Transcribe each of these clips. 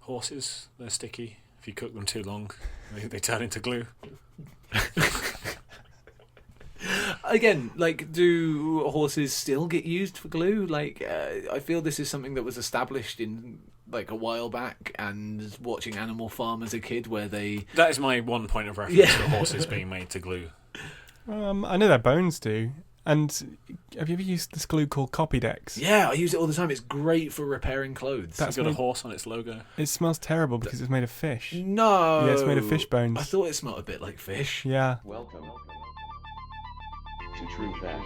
Horses, they're sticky. If you cook them too long, they turn into glue. Again, like, do horses still get used for glue? Like, I feel this is something that was established in, like, a while back, and watching Animal Farm as a kid, where they... That is my one point of reference for horses being made to glue. I know their bones do. And have you ever used this glue called Copydex? Yeah, I use it all the time. It's great for repairing clothes. It's got a horse on its logo. It smells terrible because it's made of fish. No! Yeah, it's made of fish bones. I thought it smelled a bit like fish. Yeah. Welcome to Trufax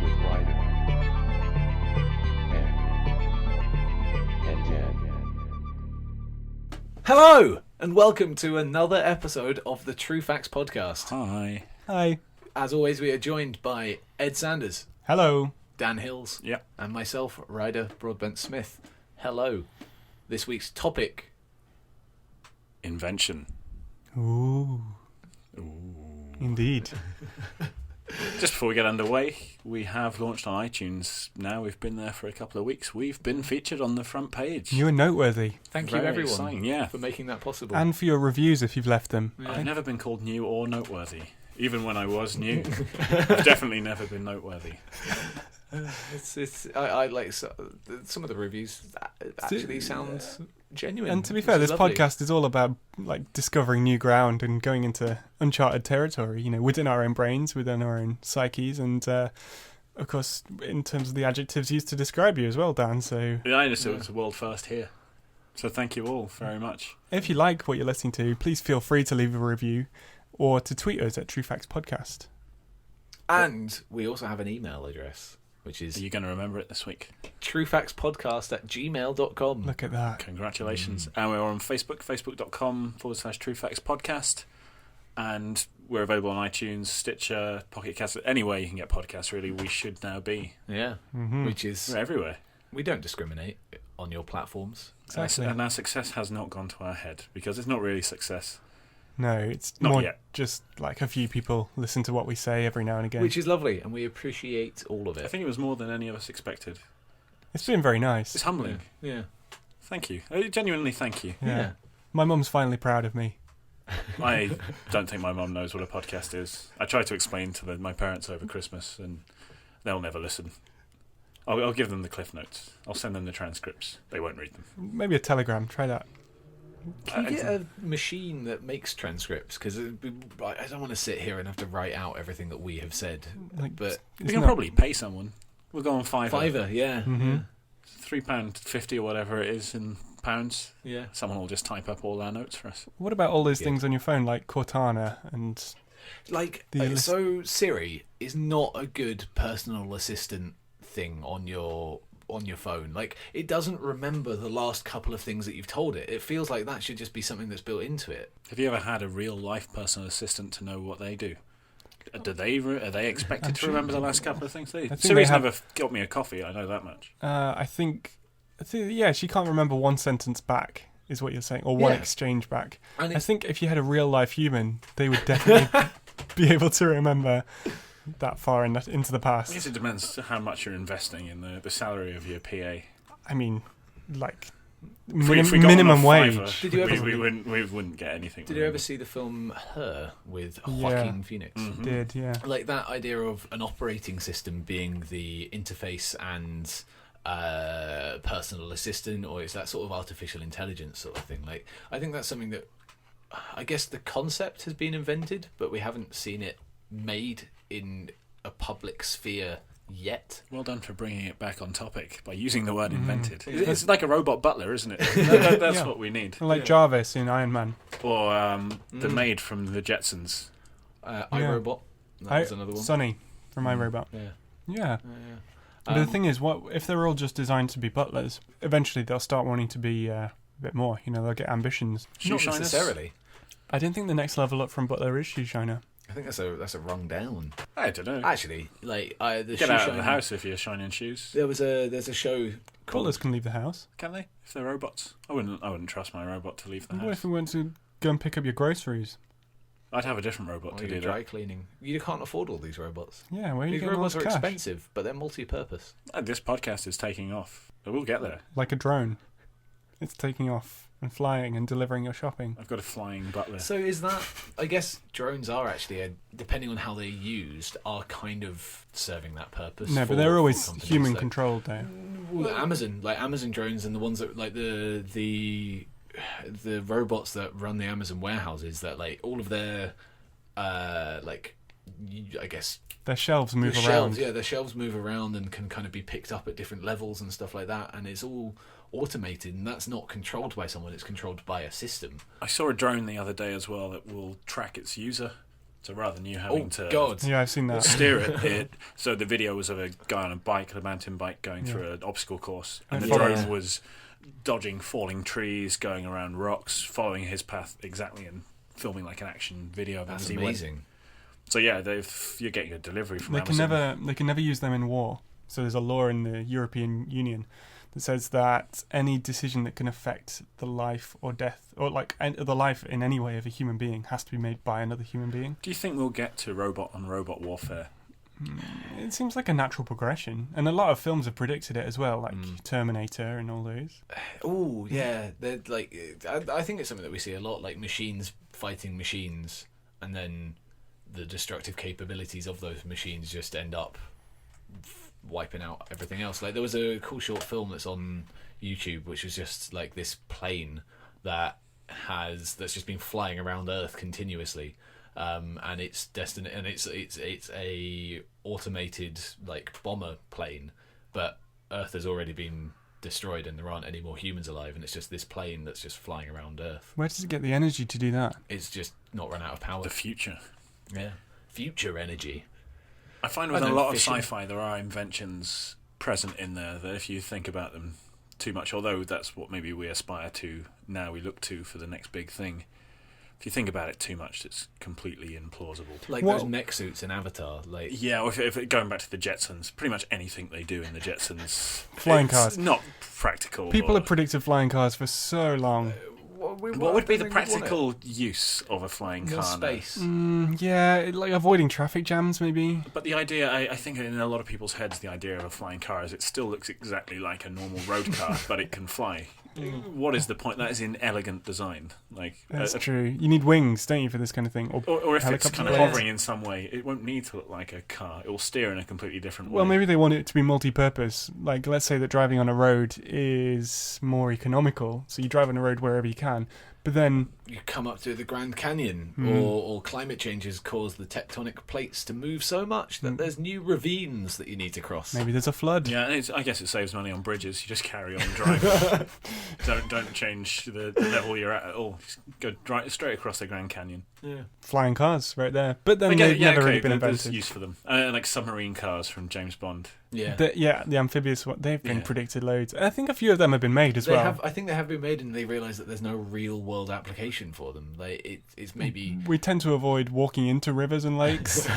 with Ryder and Jen. Hello, and welcome to another episode of the Trufax podcast. Hi. As always, we are joined by Ed Sanders, Hello. Dan Hills, Yep. and myself, Ryder Broadbent Smith. Hello. This week's topic... Invention. Ooh. Indeed. Just before we get underway, we have launched on iTunes now. We've been there for a couple of weeks. We've been featured on the front page. You are noteworthy. Thank you, Very everyone, exciting, yeah. for making that possible. And for your reviews if you've left them. Yeah. I've never been called new or noteworthy. Even when I was new, I've definitely never been noteworthy. I like some of the reviews actually sound genuine. And to be fair, which is this lovely. podcast is all about like discovering new ground and going into uncharted territory, you know, within our own brains, within our own psyches, and of course, in terms of the adjectives used to describe you as well, Dan. So Yeah, I just it's a world first here. So thank you all very much. if you like what you're listening to, please feel free to leave a review or to tweet us at Trufax Podcast. And we also have an email address, which is Are you going to remember it this week? trufaxpodcast@gmail.com. Look at that. Congratulations. And we're on Facebook, facebook.com/Trufax Podcast. And we're available on iTunes, Stitcher, Pocket Cast. Anywhere you can get podcasts, really, we should now be. Yeah, Mm-hmm. which is... We're everywhere. We don't discriminate on your platforms. Exactly. And our success has not gone to our head, because it's not really success. No, it's Not more yet. just like a few people listen to what we say every now and again. Which is lovely, and we appreciate all of I it. think it was more than any of us expected. It's been very nice. It's humbling. Yeah. Thank you. Genuinely, thank you. Yeah. My mum's finally proud of me. I don't think my mum knows what a podcast is. I tried to explain to my parents over Christmas, and they'll never listen. I'll give them the cliff notes. I'll send them the transcripts. They won't read them. Maybe a telegram. Try that. Can you get a machine that makes transcripts? Because I don't want to sit here and have to write out everything that we have said. Like, But We can probably pay someone. We'll go on Fiverr, yeah. Mm-hmm. £3.50 or whatever it is in pounds. Yeah. Someone will just type up all our notes for us. What about all those Good. things on your phone, like Cortana and Like, so Siri is not a good personal assistant thing on your phone. Like, it doesn't remember the last couple of things that you've told it. It feels like that should just be something that's built into it. Have you ever had a real life personal assistant to know what they do? Are they expected to remember the last couple of things they do? think Siri's they have- never got me a coffee, I know that much. I think, yeah, she can't remember one sentence back, is what you're saying, or one Yeah. exchange back. And I think if you had a real life human, they would definitely be able to remember that far into the I past. guess it depends how much you're investing in the salary of your PA. I mean, like If we got minimum on a wage. Fiverr, Did you ever- we wouldn't get anything. Did from you ever them. see the film Her with Yeah. Joaquin Phoenix? Mhm. Did, yeah. Like that idea of an operating system being the interface and personal assistant, or it's that sort of artificial intelligence sort of thing. Like, I think that's something that I guess the concept has been invented, but we haven't seen it made in a public sphere yet. Well done for bringing it back on topic by using the word Mhm. invented. Yeah. It's like a robot butler, isn't it? That's Yeah. what we need. Like Yeah. Jarvis in Iron Man. Or the maid from the Jetsons. iRobot. That was another one. Sonny from iRobot. Yeah. Yeah. Yeah. But the thing is, what if they're all just designed to be butlers? Eventually, they'll start wanting to be a bit more. You know, they'll get ambitions. not Shoe shiners? necessarily. I don't think the next level up from butler is shoe shiner. I think that's a rung down. I don't know. Actually, like the Get shoe out of shine- the house if you're shining shoes. There's a show called Butlers can leave the house. Can they? If they're robots? I wouldn't trust my robot to leave the What house. if we went to go and pick up your groceries? I'd have a different robot Or to your do dry that. cleaning. You can't afford all these robots. Yeah, where are you These getting all robots this are cash? expensive, but they're multi-purpose. This podcast is taking off. But we'll get there. Like a drone. It's taking off and flying and delivering your shopping. I've got a flying butler. So is that? I guess drones are actually, depending on how they're used, are kind of serving that purpose. No, for- but they're for always companies, human so- controlled, though. Well, Amazon drones, and the ones that like the robots that run the Amazon warehouses, that like all of their I guess Their shelves move the around. shelves, yeah, their shelves move around and can kind of be picked up at different levels and stuff like that, and it's all automated, and that's not controlled by someone; it's controlled by a system. I saw a drone the other day as well that will track its user. So rather than you having to God! Yeah, I've seen that. steer it, so the video was of a guy on a bike, a mountain bike, going through an obstacle course, and the Yeah. drone was dodging falling trees, going around rocks, following his path exactly, and filming like an action video of him That's as he went. amazing. So yeah, you're getting a delivery from They Amazon. can never use them in war. So there's a law in the European Union that says that any decision that can affect the life or death, or the life in any way of a human being, has to be made by another human being. Do you think we'll get to robot on robot warfare? It seems like a natural progression, and a lot of films have predicted it as well, like Terminator and all those. Oh yeah, they're like I think it's something that we see a lot, like machines fighting machines, and then the destructive capabilities of those machines just end up wiping out everything else. Like there was a cool short film that's on YouTube, which was just like this plane that's just been flying around Earth continuously, and it's destined, and it's a automated like bomber plane, but Earth has already been destroyed and there aren't any more humans alive, and it's just this plane that's just flying around Earth. Where does it get the energy to do that? It's just not run out of power. The future. Yeah, future energy. I find with a lot of sci-fi there are inventions present in there that if you think about them too much, although that's what maybe we aspire to now, we look to for the next big thing. If you think about it too much, it's completely implausible. Like Well- those mech suits in Avatar. Like Yeah, or if going back to the Jetsons, pretty much anything they do in the Jetsons, Flying it's cars. not practical. People or- have predicted flying cars for so long. What would be the practical use of a flying More car? now? space? Yeah, like avoiding traffic jams, maybe. But the idea, I think in a lot of people's heads, the idea of a flying car is it still looks exactly like a normal road car, but it can fly. What is the point? That is in elegant design. Like, That's true. You need wings, don't you, for this kind of thing? or if it's helicopter kind of blades. hovering in some way, it won't need to look like a car. It will steer in a completely different way. Well, maybe they want it to be multi-purpose. Like, let's say that driving on a road is more economical, so you drive on a road wherever you can. But then, You come up to the Grand Canyon, Mm. or climate change has caused the tectonic plates to move so much that there's new ravines that you need to cross. maybe there's a flood. Yeah, and I guess it saves money on bridges. You just carry on driving. don't change the level you're at all. Just go straight across the Grand Canyon. Yeah. Flying cars right there. But then I get they've it, yeah, never okay, really been there's invented. use for them. Like submarine cars from James Bond. Yeah. The amphibious one, they've been Yeah. predicted loads. I think a few of them have been made as well. I think they have been made, and they realise that there's no real world application for them. Like it's maybe We tend to avoid walking into rivers and lakes.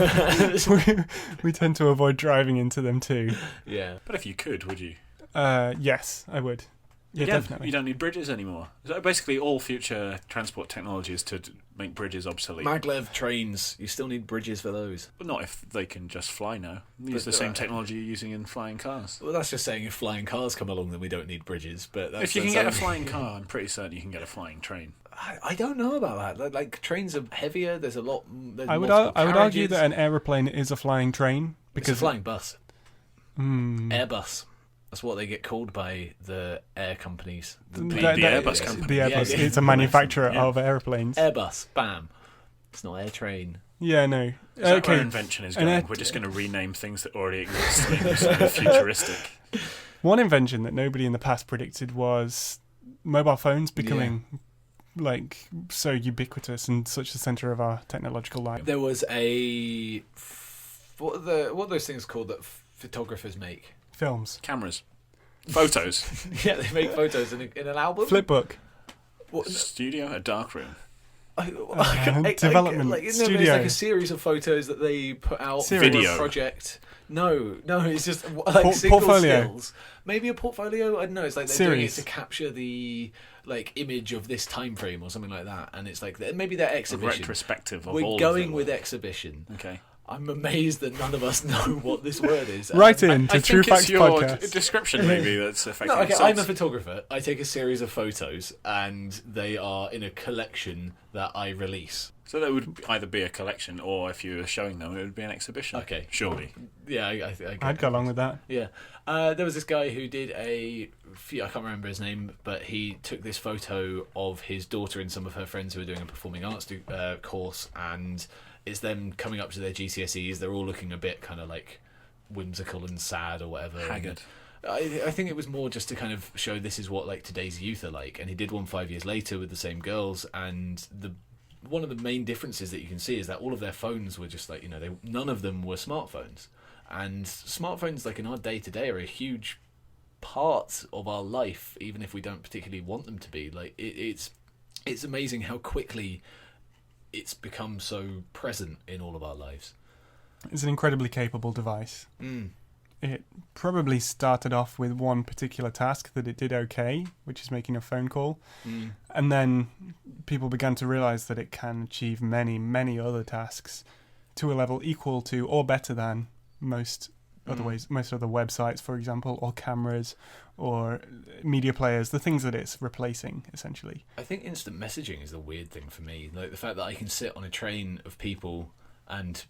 we tend to avoid driving into them too. yeah. But if you could, would you? Yes, I would. Yeah, Again, definitely. you don't need bridges anymore. So basically, all future transport technology is to make bridges obsolete. Maglev trains. You still need bridges for those. But not if they can just fly now. Use the same technology you're using in flying cars. Well, that's just saying if flying cars come along, then we don't need bridges. But that's, If you can that's get a only- flying car, I'm pretty certain you can get a flying train. I don't know about that. Like trains are heavier. There's a lot. There's I would multiple argue carriages. that an aeroplane is a flying train It's a because flying bus. Mm, Airbus. That's what they get called by the air companies. The that- Airbus the company. Airbus, Yeah. it's a manufacturer Yeah. of airplanes. Airbus. Bam. It's not air train. Yeah, no. Is that where Okay, invention is And going? I- We're just going to rename things that already exist to make them sound futuristic. one invention that nobody in the past predicted was mobile phones becoming like so ubiquitous and such the center of our technological life. There was a what are those things called that photographers make? Films, Cameras. Photos. Yeah, they make photos in an album. flipbook, What, Studio, a dark room. development like, isn't there- studio. There's like a series of photos that they put out Series. for Video. a project No, it's just like single portfolio. skills. Maybe a portfolio. I don't know. It's like they're doing it Series. to capture the like image of this time frame or something like that, and it's like maybe their A exhibition. retrospective of We're all going of them. with exhibition. Okay. I'm amazed that none of us know what this word is. Right in to I think Trufax it's your podcast. description maybe that's affecting. No, okay, So I'm a it's- photographer. I take a series of photos, and they are in a collection that I release. So that would either be a collection, or if you were showing them, it would be an exhibition. Okay. Surely. Yeah, I get I'd go along with that. Yeah. There was this guy who did I can't remember his name, but he took this photo of his daughter and some of her friends who are doing a performing arts course, and it's them coming up to their GCSEs. They're all looking a bit kind of like whimsical and sad or whatever. Haggard. I think it was more just to kind of show this is what like today's youth are like. And he did one 5 years later with the same girls, and one of the main differences that you can see is that all of their phones were just like, none of them were smartphones. And smartphones, like in our day to day, are a huge part of our life, even if we don't particularly want them to be. Like it's amazing how quickly it's become so present in all of our lives. It's an incredibly capable device. Mm. It probably started off with one particular task that it did okay, which is making a phone call. Mm. And then people began to realize that it can achieve many, many other tasks to a level equal to or better than most other websites, for example, or cameras or media players, the things that it's replacing, essentially. I think instant messaging is the weird thing for me. Like the fact that I can sit on a train of people and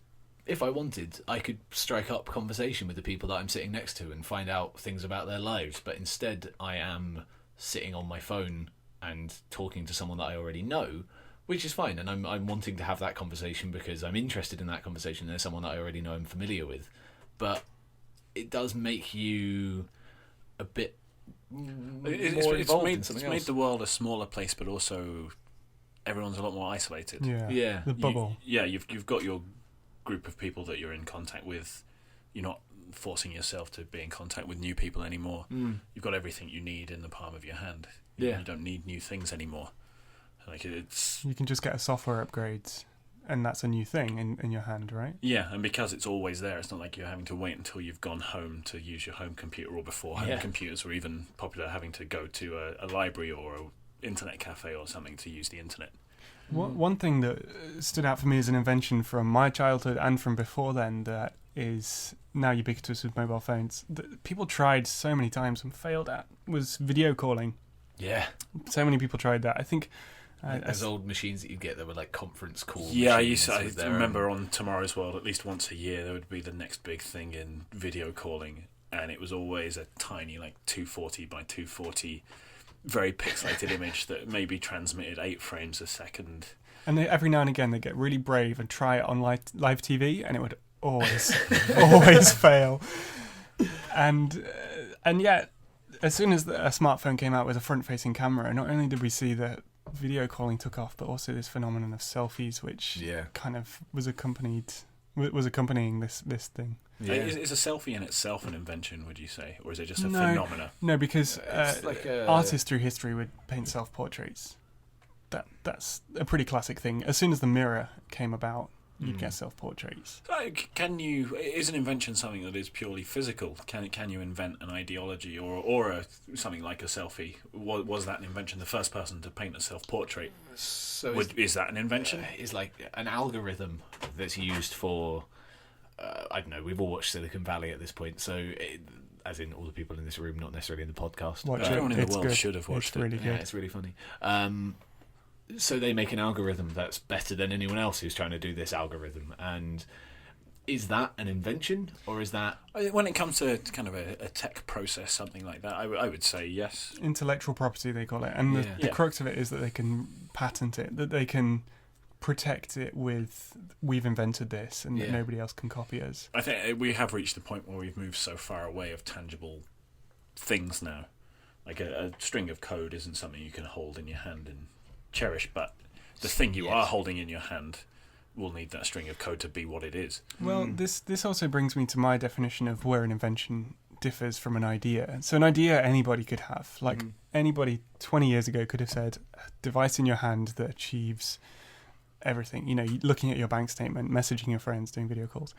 if I wanted, I could strike up conversation with the people that I'm sitting next to and find out things about their lives. But instead, I am sitting on my phone and talking to someone that I already know, which is fine. And I'm wanting to have that conversation because I'm interested in that conversation. There's someone that I already know and familiar with. But it does make you a bit more involved in something else. Made the world a smaller place, but also everyone's a lot more isolated. Yeah. The bubble. You've got your group of people that you're in contact with. You're not forcing yourself to be in contact with new people anymore. You've got everything you need in the palm of your hand. You don't need new things anymore. Like it's You can just get a software upgrade and that's a new thing in your hand, right? Yeah, and because it's always there, it's not like you're having to wait until you've gone home to use your home computer, or before home computers were even popular, having to go to a library or an internet cafe or something to use the internet. One thing that stood out for me as an invention from my childhood and from before then that is now ubiquitous with mobile phones, that people tried so many times and failed at, was video calling. Yeah. So many people tried that. I think... Those old machines that you get that were like conference call. Yeah, I machines remember on Tomorrow's World, at least once a year, there would be the next big thing in video calling, and it was always a tiny, like 240 by 240, very pixelated image that maybe transmitted 8 frames a second. And every now and again they get really brave and try it on live TV, and it would always, always fail. And yet, as soon as a smartphone came out with a front-facing camera, not only did we see that video calling took off, but also this phenomenon of selfies, which kind of was accompanying this thing. Yeah. Is a selfie in itself an invention, would you say, or is it just a phenomena? No, because like artists through history would paint self-portraits. That's a pretty classic thing. As soon as the mirror came about, you'd get self-portraits. So is an invention something that is purely physical? Can you invent an ideology or something like a selfie? Was that an invention? The first person to paint a self-portrait. So is that an invention? Is like an algorithm that's used for. I don't know. We've all watched Silicon Valley at this point, so as in all the people in this room, not necessarily in the podcast. Everyone in the world should have watched it. Really good. Yeah, it's really funny. So they make an algorithm that's better than anyone else who's trying to do this algorithm. And is that an invention, or is that... When it comes to kind of a tech process, something like that, I would say yes. Intellectual property, they call it. And the crux of it is that they can patent it, that they can protect it with, we've invented this, and that nobody else can copy us. I think we have reached the point where we've moved so far away of tangible things now. Like a string of code isn't something you can hold in your hand and cherish, but the thing you are holding in your hand will need that string of code to be what it is. Well, this also brings me to my definition of where an invention differs from an idea. So an idea anybody could have. Like anybody 20 years ago could have said, a device in your hand that achieves everything. Looking at your bank statement, messaging your friends, doing video calls.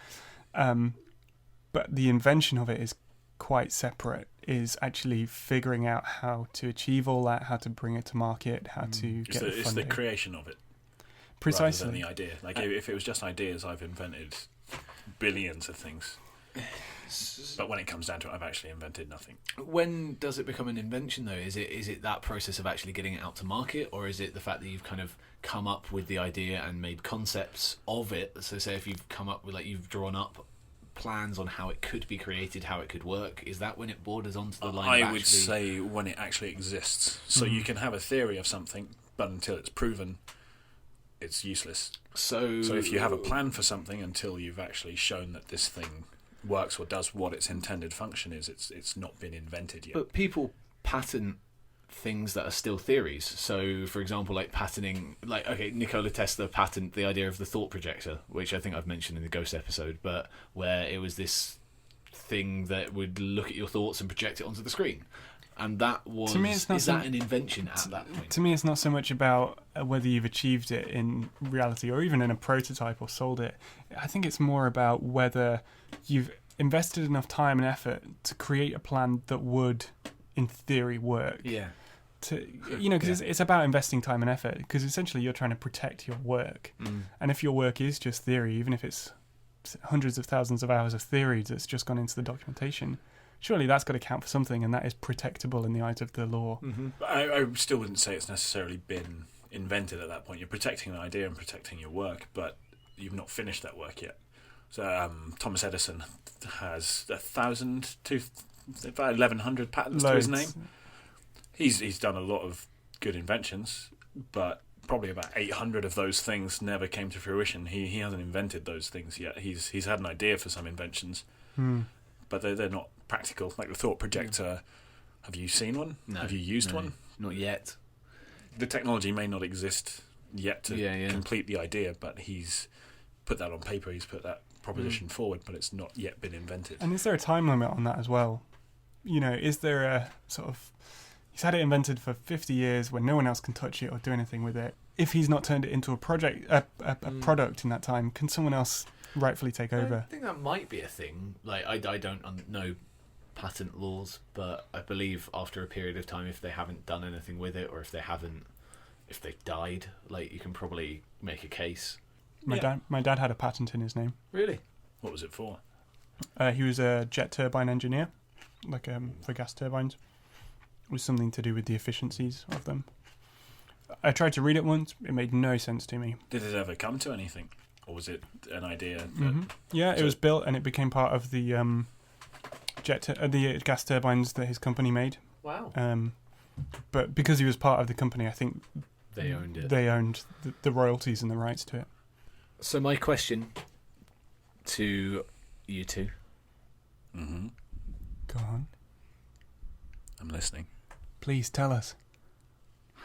but the invention of it is quite separate, is actually figuring out how to achieve all that, how to bring it to market, how to get it It's the funding. creation of it. Precisely. Rather than the idea. Like, if it was just ideas, I've invented billions of things. But when it comes down to it, I've actually invented nothing. When does it become an invention, though? Is it that process of actually getting it out to market, or is it the fact that you've kind of come up with the idea and made concepts of it? So say if you've come up with, like, you've drawn up plans on how it could be created, how it could work, is that when it borders onto the line of I would say when it actually exists. So you can have a theory of something, but until it's proven, it's useless. So if you have a plan for something, until you've actually shown that this thing works or does what its intended function is, it's not been invented yet. But people patent things that are still theories. So, for example, like patenting, like, okay, Nikola Tesla patented the idea of the thought projector, which I think I've mentioned in the Ghost episode, but where it was this thing that would look at your thoughts and project it onto the screen. And that was, To me, it's not is that an invention at that point? To me, it's not so much about whether you've achieved it in reality or even in a prototype or sold it. I think it's more about whether you've invested enough time and effort to create a plan that would, in theory, work. Yeah. Because it's about investing time and effort, because essentially you're trying to protect your work. And if your work is just theory, even if it's hundreds of thousands of hours of theory that's just gone into the documentation, surely that's got to count for something, and that is protectable in the eyes of the law. But I still wouldn't say it's necessarily been invented at that point. You're protecting the idea and protecting your work, but you've not finished that work yet. So Thomas Edison has 1,000 to 1,100 patents to his name. He's done a lot of good inventions, but probably about 800 of those things never came to fruition. He hasn't invented those things yet. He's had an idea for some inventions, but they're not practical. Like the thought projector. Have you seen one? No. Have you used one? Not yet. The technology may not exist yet to complete the idea, but he's put that on paper. He's put that proposition forward, but it's not yet been invented. And is there a time limit on that as well? Is there a sort of... He's had it invented for 50 years when no one else can touch it or do anything with it. If he's not turned it into a product in that time, can someone else rightfully take over? I think that might be a thing. Like, I don't know patent laws, but I believe after a period of time, if they haven't done anything with it, or if they've died, like, you can probably make a case. My dad had a patent in his name. Really? What was it for? He was a jet turbine engineer, like for gas turbines. It was something to do with the efficiencies of them. I tried to read it once. It made no sense to me. Did it ever come to anything? Or was it an idea? Yeah, it was built and it became part of the the gas turbines that his company made. Wow. But because he was part of the company, I think They owned it. They owned the royalties and the rights to it. So my question to you two. Go on. I'm listening. Please tell us.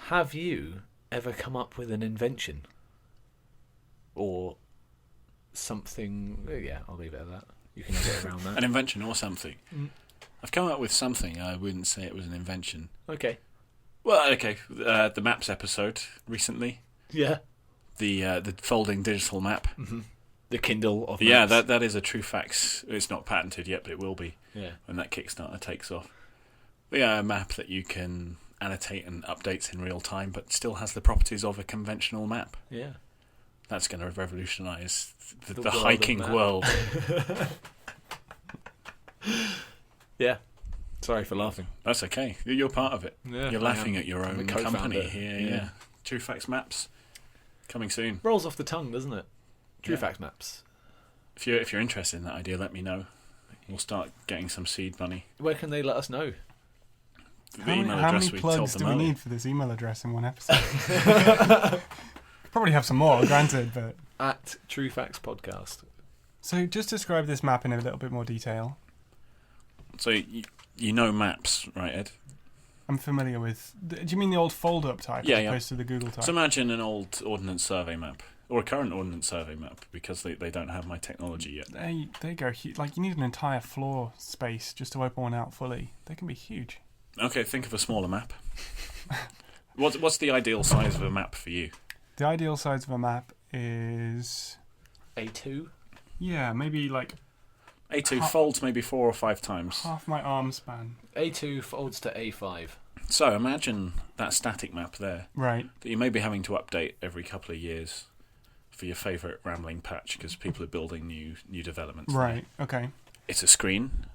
Have you ever come up with an invention? Or something... Yeah, I'll leave it at that. You can get around that. An invention or something. I've come up with something. I wouldn't say it was an invention. Okay. Well, okay. The maps episode recently. Yeah. The folding digital map. Mm-hmm. The Kindle of maps. Yeah, that is a Trufax. It's not patented yet, but it will be. Yeah. When that Kickstarter takes off. But yeah, a map that you can annotate and updates in real time, but still has the properties of a conventional map. Yeah. That's going to revolutionise the world hiking of world. Yeah. Sorry for laughing. That's okay. You're part of it. Yeah, You're laughing at your I'm own a co-founder. company here. Yeah. Trufax Maps coming soon. Rolls off the tongue, doesn't it? Trufax Maps. If you're interested in that idea, let me know. We'll start getting some seed money. Where can they let us know? The email How address many we plugs told do them we earlier. need for this email address in one episode? Probably have some more, granted, but... At Trufax Podcast. So just describe this map in a little bit more detail. So you know maps, right, Ed? I'm familiar with... Do you mean the old fold-up type Yeah, as yeah. opposed to the Google type? So imagine an old Ordnance Survey map, or a current Ordnance Survey map, because they don't have my technology yet. They go huge. Like, you need an entire floor space just to open one out fully. They can be huge. Okay, think of a smaller map. What's the ideal size of a map for you? The ideal size of a map is... A2? Yeah, maybe like A2 folds maybe 4 or 5 times. Half my arm span. A2 folds to A5. So imagine that static map there Right. that you may be having to update every couple of years for your favourite rambling patch because people are building new developments. Right. Okay. It's a screen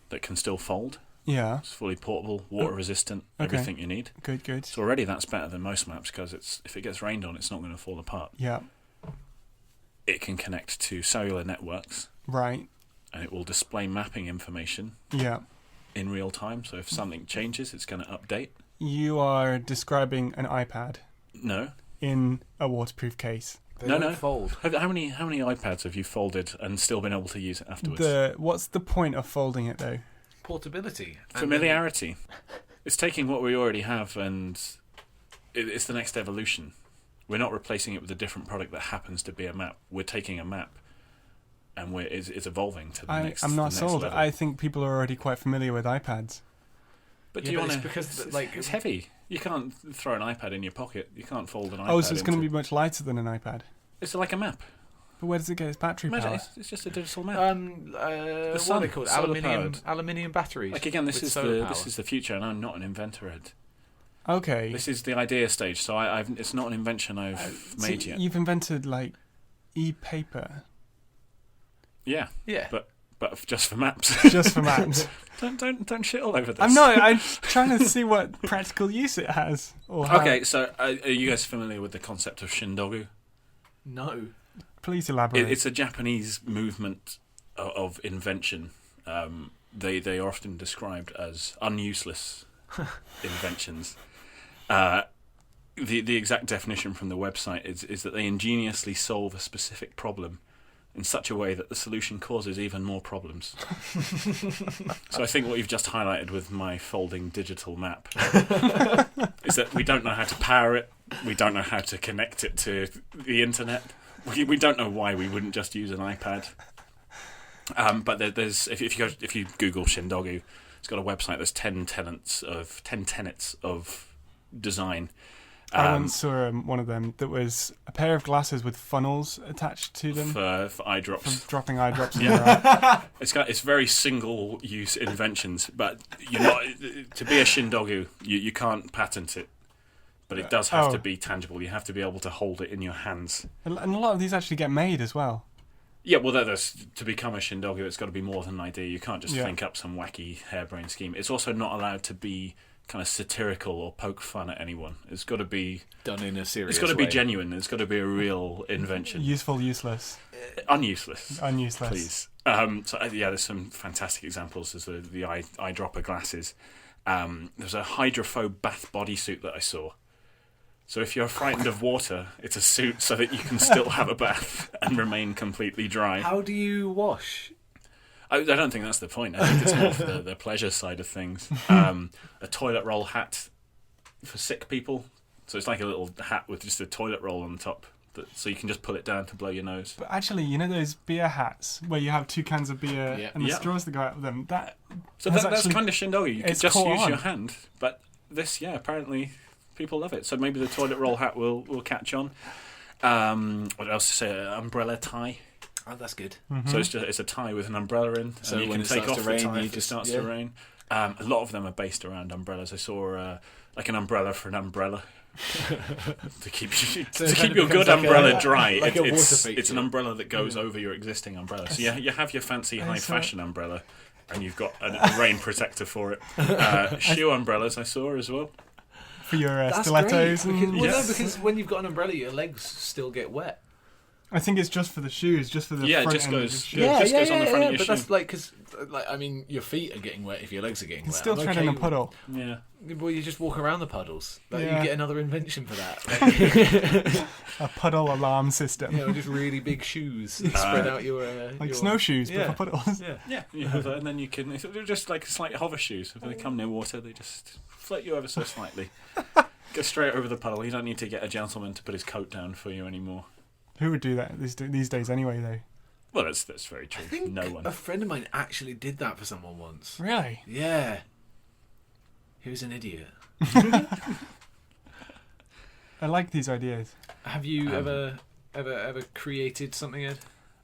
that can still fold. Yeah. It's fully portable, water resistant, everything you need. Good. So already that's better than most maps because if it gets rained on, it's not going to fall apart. Yeah. It can connect to cellular networks Right. and it will display mapping information Yeah. in real time. So if something changes, it's going to update. You are describing an iPad No. in a waterproof case. They No, don't no. fold. How many iPads have you folded and still been able to use it afterwards? What's the point of folding it though? Portability. Familiarity. It's taking what we already have and it's the next evolution. We're not replacing it with a different product that happens to be a map. We're taking a map and it's evolving to the next I'm not the next sold. level. I think people are already quite familiar with iPads. But Yeah, do you but want it's to? because, like, it's heavy. You can't throw an iPad in your pocket. You can't fold an iPad. Oh, so it's going to into- be much lighter than an iPad. It's like a map. But where does it get its battery Imagine power? it's just a digital map. what are sun, they called? solar Aluminium batteries. Like again, this with is solar power. the future, and I'm not an inventor, Ed. Okay. This is the idea stage, so it's not an invention I've So made yet. You've invented like e-paper Yeah, Yeah. but just for maps. just for maps. don't shit all over this. I'm not. I'm trying to see what practical use it has. Or how. Okay, so are you guys familiar with the concept of shindogu? No. Please elaborate. It's a Japanese movement of invention. They are often described as unuseless inventions. The exact definition from the website is that they ingeniously solve a specific problem in such a way that the solution causes even more problems. So I think what you've just highlighted with my folding digital map is that we don't know how to power it, we don't know how to connect it to the internet, we don't know why we wouldn't just use an iPad. But there's if you Google Shindogu, it's got a website. There's 10 tenets of design. I once saw one of them that was a pair of glasses with funnels attached to them for eye for drops. dropping eye drops in your eye. It's very single use inventions, but you're not to be a Shindogu. You can't patent it, but it does have to be tangible. You have to be able to hold it in your hands. And a lot of these actually get made as well. Yeah, well, there's to become a Shindogu, it's got to be more than an idea. You can't just think up some wacky harebrained scheme. It's also not allowed to be kind of satirical or poke fun at anyone. It's got to be Done in a serious It's got to way. be genuine. It's got to be a real invention. Useful, useless, Unuseless. unuseless. Please. There's some fantastic examples. There's the eyedropper glasses. There's a hydrophobe bath bodysuit that I saw. So if you're frightened of water, it's a suit so that you can still have a bath and remain completely dry. How do you wash? I don't think that's the point. I think it's more for the pleasure side of things. A toilet roll hat for sick people. So it's like a little hat with just a toilet roll on the top. So you can just pull it down to blow your nose. But actually, you know those beer hats where you have 2 cans of beer Yeah. and the Yeah. straws that go out of them? So has that's actually- kind of Shindogu. You could it's just caught use on. your hand. But this, apparently people love it. So maybe the toilet roll hat will catch on. What else to say? Umbrella tie. Oh, that's good. Mm-hmm. So it's a tie with an umbrella in, So and you when can it take starts off to rain, the tie you if it just- starts yeah. to rain. A lot of them are based around umbrellas. I saw like an umbrella for an umbrella to keep So it to kind keep of your becomes good like umbrella a- dry. like a water It's feature. an umbrella that goes over your existing umbrella. So you have your fancy high fashion umbrella, and you've got a rain protector for it. Shoe umbrellas I saw as well. For your That's stilettos. great. And, Because, well, Yes. no, because when you've got an umbrella, your legs still get wet. I think it's just for the shoes, just for the Yeah, it front just end of goes- the shoe. Yeah, it just goes on the front of your but shoe. that's like because, I mean, your feet are getting wet if your legs are getting You can wet. still I'm tread in a okay puddle. Yeah. Well, you just walk around the puddles. Like, Yeah. You get another invention for that. A puddle alarm system. You know, just really big shoes. Spread out your Like your- snowshoes, Yeah. but for puddles. Yeah. Yeah, you have that, and then you can. They're just like slight hover shoes. If they come near water, they just float you ever so slightly. Go straight over the puddle. You don't need to get a gentleman to put his coat down for you anymore. Who would do that these days anyway, though? Well, that's very true. I think No one. a friend of mine actually did that for someone once. Really? Yeah. He was an idiot. I like these ideas. Have you ever created something, Ed?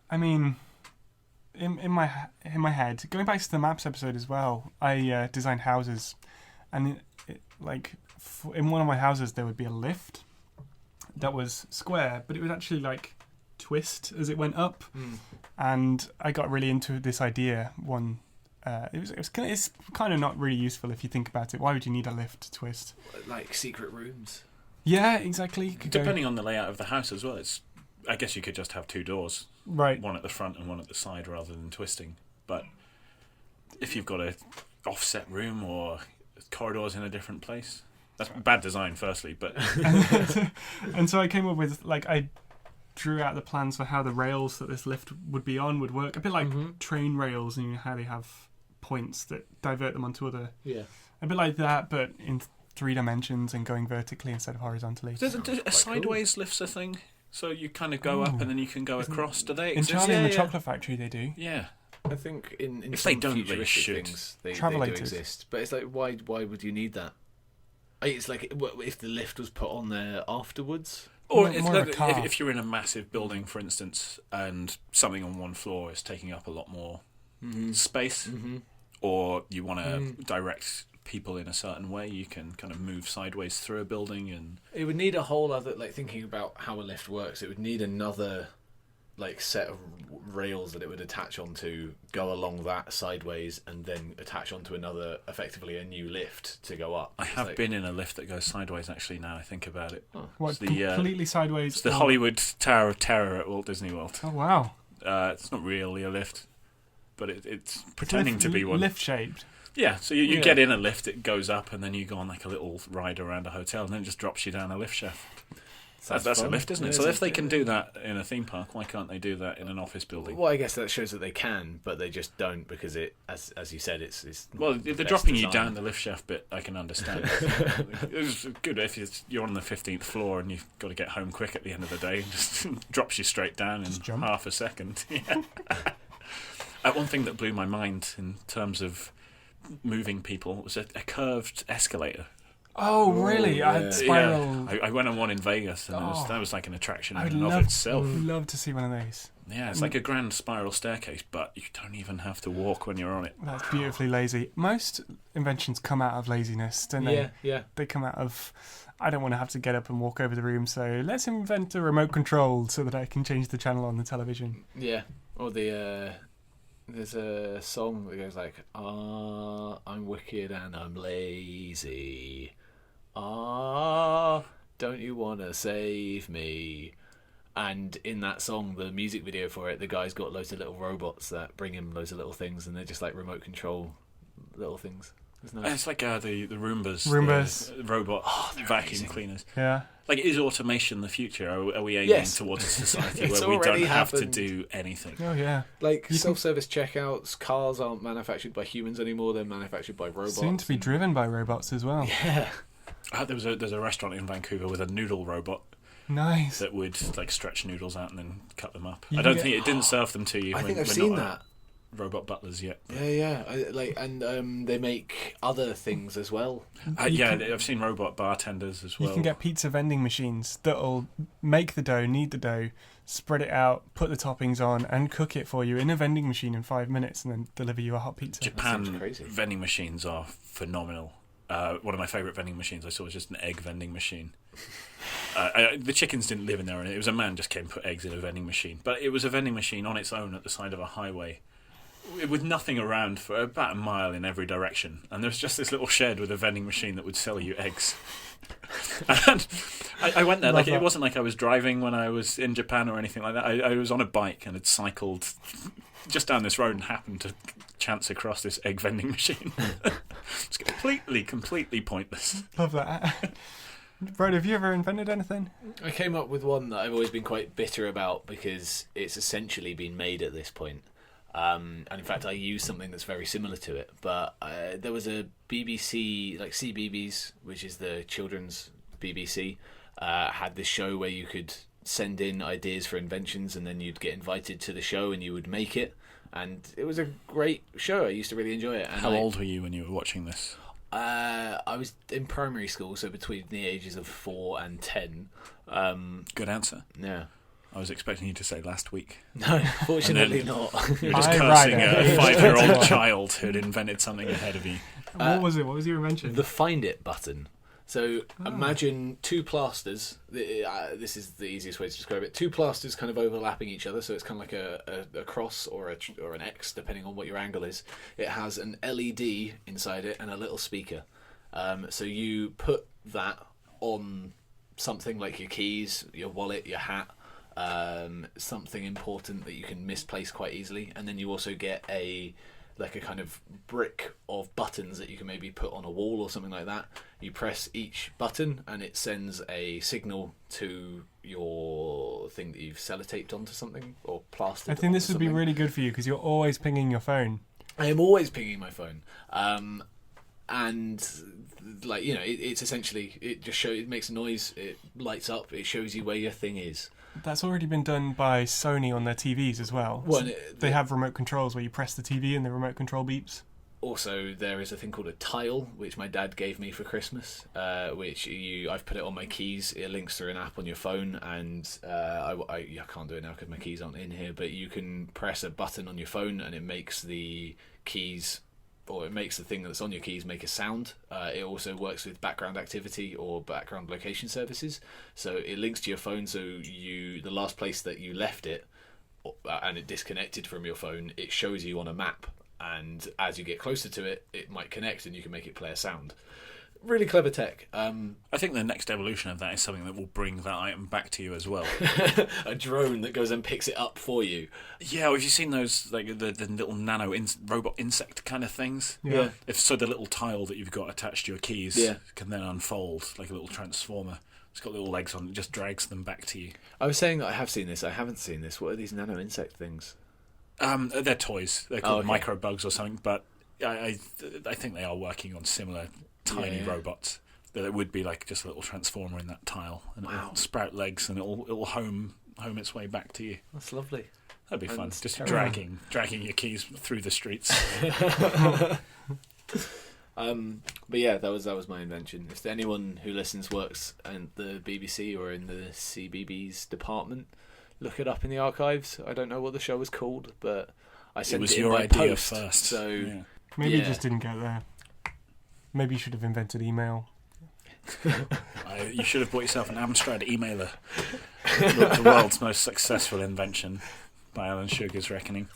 I mean, in my head, going back to the maps episode as well, I designed houses, and in one of my houses there would be a lift that was square, but it would actually like twist as it went up, and I got really into this idea. It's kind of not really useful if you think about it. Why would you need a lift to twist? Like secret rooms. Yeah, exactly. Depending on the layout of the house as well, I guess you could just have 2 doors, right, one at the front and one at the side, rather than twisting. But if you've got a offset room or corridors in a different place, that's bad design, firstly. But and so I came up with I drew out the plans for how the rails that this lift would be on would work, a bit like train rails, and how they have points that divert them onto other. Yeah. A bit like that, but in 3 dimensions and going vertically instead of horizontally. a sideways lift's a thing. So you kind of go up and then you can go across. Do they exist? In Charlie and the Chocolate Factory, they do. Yeah. I think in if some they don't, they futuristic should. things they do Travelators. exist. But it's like, why would you need that? It's like if the lift was put on there afterwards. Or More of a car. if you're in a massive building, for instance, and something on one floor is taking up a lot more space, or you want to direct people in a certain way, you can kind of move sideways through a building. And It would need a whole other, thinking about how a lift works, it would need another set of rails that it would attach onto, go along that sideways, and then attach onto another, effectively a new lift to go up. I have been in a lift that goes sideways, actually, now I think about it. What, It's the, completely sideways? It's the Hollywood Tower of Terror at Walt Disney World. Oh, wow. It's not really a lift, but it's pretending to be one. Lift-shaped. Yeah, so you get in a lift, it goes up, and then you go on a little ride around a hotel, and then it just drops you down a lift shaft. That's a lift, isn't it? So if they can do that in a theme park, why can't they do that in an office building? Well, I guess that shows that they can, but they just don't, because as you said, it's well, if they're dropping you down the lift shaft bit, I can understand. It's good if you're on the 15th floor and you've got to get home quick at the end of the day, and just drops you straight down in half a second. Yeah. One thing that blew my mind in terms of moving people was a curved escalator. Oh, really? yeah. I had spiral. Yeah. I went on one in Vegas, and that was like an attraction I would in and of itself. love to see one of those. Yeah, it's like a grand spiral staircase, but you don't even have to walk when you're on it. That's beautifully lazy. Most inventions come out of laziness, don't they? Yeah. They come out of, I don't want to have to get up and walk over the room, so let's invent a remote control so that I can change the channel on the television. Yeah. Or there's a song that goes like, I'm wicked and I'm lazy. Don't you want to save me? And in that song, the music video for it, the guy's got loads of little robots that bring him loads of little things, and they're just like remote control little things. Isn't It's like the Roombas. Roombas. The robot vacuum amazing. cleaners. Yeah. Like, is automation the future? Are we aiming towards a society It's where we don't already have to happened. do anything? Oh, yeah. Like You self-service checkouts, cars aren't manufactured by humans anymore, they're manufactured by robots. Soon to be driven by robots as well. Yeah. There's a restaurant in Vancouver with a noodle robot Nice. that would stretch noodles out and then cut them up. You I can don't get- think it didn't serve them to you. I think I've we're seen not that. Robot butlers yet. Yeah. And they make other things as well. I've seen robot bartenders as well. You can get pizza vending machines that'll make the dough, knead the dough, spread it out, put the toppings on, and cook it for you in a vending machine in 5 minutes, and then deliver you a hot pizza. Japan seems crazy. vending machines are phenomenal. One of my favourite vending machines I saw was just an egg vending machine. The chickens didn't live in there, and it was a man just came and put eggs in a vending machine. But it was a vending machine on its own at the side of a highway, with nothing around for about a mile in every direction. And there was just this little shed with a vending machine that would sell you eggs. And I went there, Love it that. wasn't like I was driving when I was in Japan or anything like that. I was on a bike and had cycled just down this road and happened to chance across this egg vending machine. It's completely pointless. Love that. Brad, have you ever invented anything? I came up with one that I've always been quite bitter about because it's essentially been made at this point. And in fact, I use something that's very similar to it. But there was a BBC, like CBeebies, which is the children's BBC, had this show where you could send in ideas for inventions and then you'd get invited to the show and you would make it. And it was a great show. I used to really enjoy it. And How old were you when you were watching this? I was in primary school, so between the ages of 4 and 10. Good answer. Yeah. I was expecting you to say last week. No, fortunately not. You were just I cursing ride a it. 5-year-old child who'd invented something ahead of you. What was it? What was your invention? The Find It button. So imagine two plasters. This is the easiest way to describe it. Two plasters kind of overlapping each other, so it's kind of like a cross or an X, depending on what your angle is. It has an LED inside it and a little speaker. So you put that on something like your keys, your wallet, your hat, something important that you can misplace quite easily, and then you also get a kind of brick of buttons that you can maybe put on a wall or something like that. You press each button and it sends a signal to your thing that you've sellotaped onto something or plastered. I think this would onto be something. really good for you because you're always pinging your phone. I am always pinging my phone. And like, you know, it's essentially, it makes a noise, it lights up, it shows you where your thing is. That's already been done by Sony on their TVs as well. Well, They have remote controls where you press the TV and the remote control beeps. Also, there is a thing called a tile, which my dad gave me for Christmas, which I've put it on my keys. It links through an app on your phone, and I can't do it now because my keys aren't in here, but you can press a button on your phone and it makes the keys, or it makes the thing that's on your keys make a sound. It also works with background activity or background location services. So it links to your phone, so the last place that you left it, and it disconnected from your phone, it shows you on a map. And as you get closer to it, it might connect and you can make it play a sound. Really clever tech. I think the next evolution of that is something that will bring that item back to you as well. A drone that goes and picks it up for you. Yeah, have you seen those, like the little nano robot insect kind of things? Yeah. The little tile that you've got attached to your keys can then unfold like a little transformer. It's got little legs on it, just drags them back to you. I was saying that I have seen this. I haven't seen this. What are these nano insect things? They're toys. They're called okay. micro bugs or something, but I think they are working on similar tiny robots. That it would be like just a little transformer in that tile, and it'll sprout legs, and it'll home its way back to you. That's lovely. That'd be fun. And Just terrible. dragging your keys through the streets. But yeah, that was my invention. If anyone who listens works in the BBC or in the CBBS department, look it up in the archives. I don't know what the show was called, but I sent It was in your by idea post, first. So Yeah. Maybe you Yeah. just didn't get there. Maybe you should have invented email. You should have bought yourself an Amstrad emailer. The world's most successful invention, by Alan Sugar's reckoning.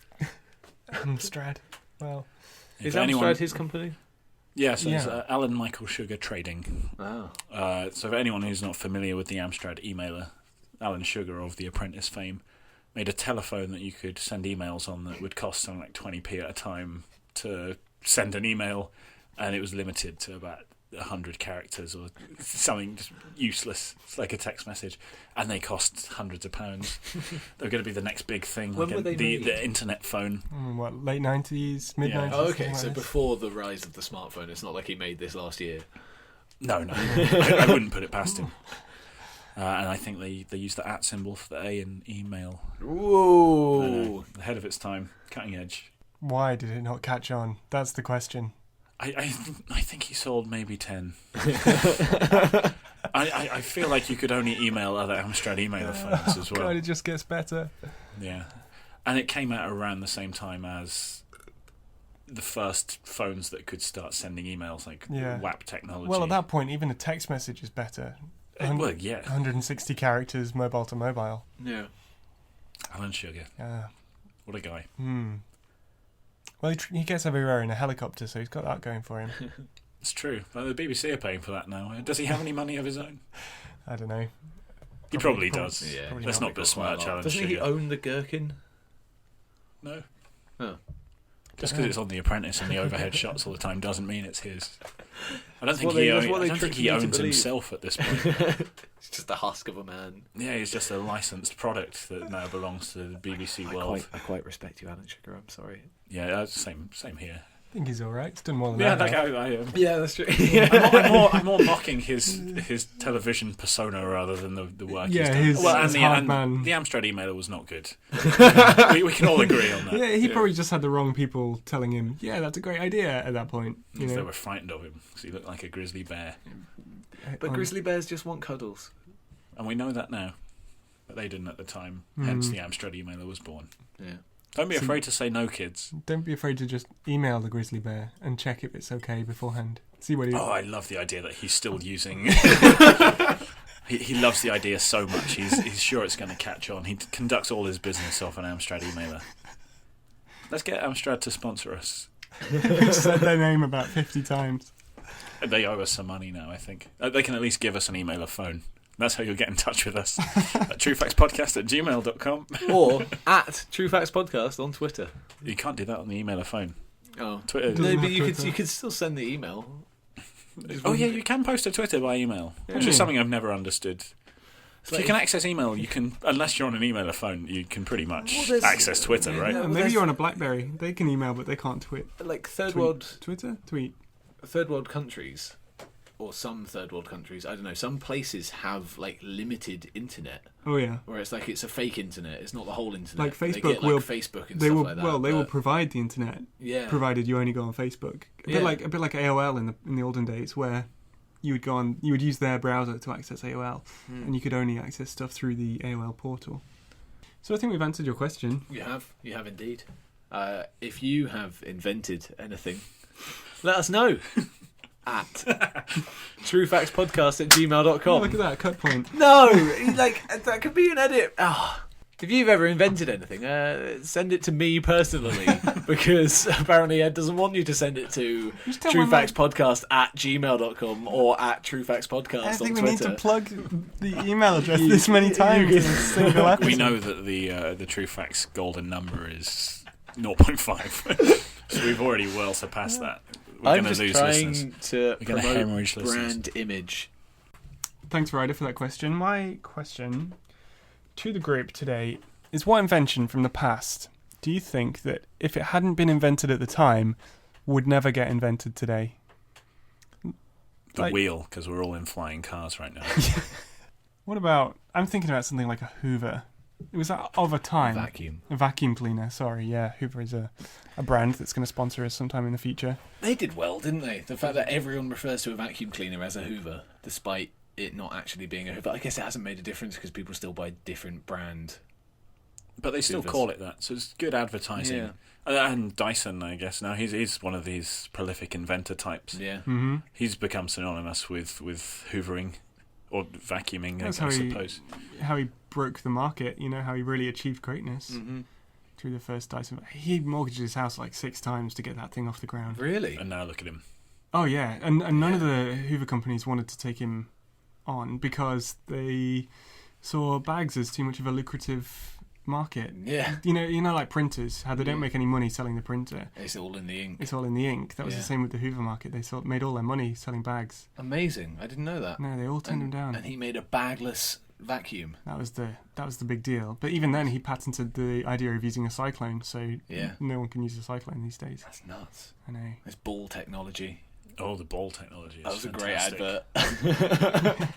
Amstrad. Well, is If anyone- Amstrad his company? Yeah, so it's Yeah. Alan Michael Sugar Trading. Oh. So for anyone who's not familiar with the Amstrad emailer, Alan Sugar of The Apprentice fame made a telephone that you could send emails on that would cost something like 20p at a time to send an email, and it was limited to about 100 characters or something just useless. It's like a text message, and they cost hundreds of pounds. They're going to be the next big thing, When like were they made? the internet phone. what, late 90s, mid 90s? Oh, okay. something So like this? before the rise of the smartphone, it's not like he made this last year. No, I wouldn't put it past him. And I think they use the @ symbol for the A in email. Whoa! Ahead of its time, cutting edge. Why did it not catch on? That's the question. I think he sold maybe 10. I feel like you could only email other Amstrad emailer phones as well. God, it just gets better. Yeah. And it came out around the same time as the first phones that could start sending emails, like Yeah. WAP technology. Well, at that point, even a text message is better. Well, yeah. 160 characters, mobile to mobile. Yeah. Alan Sugar. Yeah. What a guy. Well, he gets everywhere in a helicopter, so he's got that going for him. It's true. Well, the BBC are paying for that now. Does he have any money of his own? I don't know. He probably does. Yeah. Probably Let's not. not besmirch Alan Doesn't Sugar. he own the gherkin? No. Oh. Just because it's on The Apprentice and the overhead shots all the time doesn't mean it's his. I don't think what they- he, that's own, what I they don't think trick he you to owns believe. himself at this point. It's just a husk of a man. Yeah, he's just a licensed product that now belongs to the BBC World. I quite respect you, Alan Sugar. I'm sorry. Yeah, same here. I think he's all right. He's done more than Yeah, that. that guy. Yeah, that's true. I'm more mocking his television persona rather than the work. Yeah, he's done. his hard man. The Amstrad emailer was not good. we can all agree on that. Yeah, he probably just had the wrong people telling him, yeah, that's a great idea at that point. You If they know? were frightened of him because he looked like a grizzly bear, But grizzly bears just want cuddles. and we know that now. but they didn't at the time. Hence the Amstrad emailer was born. Yeah. Don't be afraid to say no, kids. Don't be afraid to just email the grizzly bear and check if it's okay beforehand. See what he... Oh, I love the idea that he's still using... he loves the idea so much. He's sure it's going to catch on. He conducts all his business off an Amstrad emailer. Let's get Amstrad to sponsor us. We've said their name about 50 times. They owe us some money now, I think. They can at least give us an email or phone. That's how you'll get in touch with us. At trufaxpodcast@gmail.com. Or at Trufax Podcast on Twitter. You can't do that on the email or phone. Oh, Twitter. Doesn't no, have but you Twitter. could still send the email. Oh, yeah, you can post to Twitter by email, which is something I've never understood. If you can access email, you can, unless you're on an email or phone, you can pretty much access Twitter, right? no, Maybe there's- you're on a BlackBerry. They can email, but they can't tweet. Like third Tweet. world countries, or some third world countries, I don't know, some places have like limited internet, Oh yeah. where it's like it's a fake internet, it's not the whole internet. Like They Facebook get, like, will- Facebook and They stuff will like that. well. They will but- provide the internet, yeah, provided you only go on Facebook. A Yeah. bit like AOL in the olden days, where you would use their browser to access AOL, and you could only access stuff through the AOL portal. So I think we've answered your question. You have indeed. If you have invented anything, let us know at trufaxpodcast@gmail.com. Oh, look at that cut point. No, like that could be an edit. Oh, if you've ever invented anything, send it to me personally, because apparently Ed doesn't want you to send it to Just tell my mate- trufaxpodcast@gmail.com or at trufaxpodcast I on think we Twitter. need to plug the email address this many times in a single episode. We know that the Trufax golden number is 0.5. So we've already well surpassed that. We're I'm going just to lose trying listeners. to We're gonna promote hemorrhage listeners. brand image. Thanks, Ryder, for that question. My question to the group today is, what invention from the past do you think that, if it hadn't been invented at the time, would never get invented today? The Like- wheel, because we're all in flying cars right now. What about, I'm thinking about something like a Hoover. It was of a time. Vacuum. A vacuum cleaner, sorry, yeah. Hoover is a brand that's going to sponsor us sometime in the future. They did well, didn't they? The fact that everyone refers to a vacuum cleaner as a Hoover, despite it not actually being a Hoover. I guess it hasn't made a difference because people still buy different brand. But they still Hoovers. call it that, so it's good advertising. Yeah. And Dyson, I guess, now he's one of these prolific inventor types. Yeah. Mm-hmm. He's become synonymous with hoovering, or vacuuming, That's I how suppose. How he broke the market, how he really achieved greatness Mm-hmm. through the first Dyson. He mortgaged his house like 6 times to get that thing off the ground. Really? And now look at him. Oh yeah, and none of the Hoover companies wanted to take him on because they saw bags as too much of a lucrative market. Yeah. Like printers, how they don't make any money selling the printer. It's all in the ink. It's all in the ink. That was Yeah. the same with the Hoover market. They made all their money selling bags. Amazing. I didn't know that. No, they all turned him down. And he made a bagless vacuum. That was the big deal. But even then, he patented the idea of using a cyclone, so Yeah. no one can use a cyclone these days. That's nuts. I know. It's ball technology. Oh, the ball technology is That was fantastic. a great advert.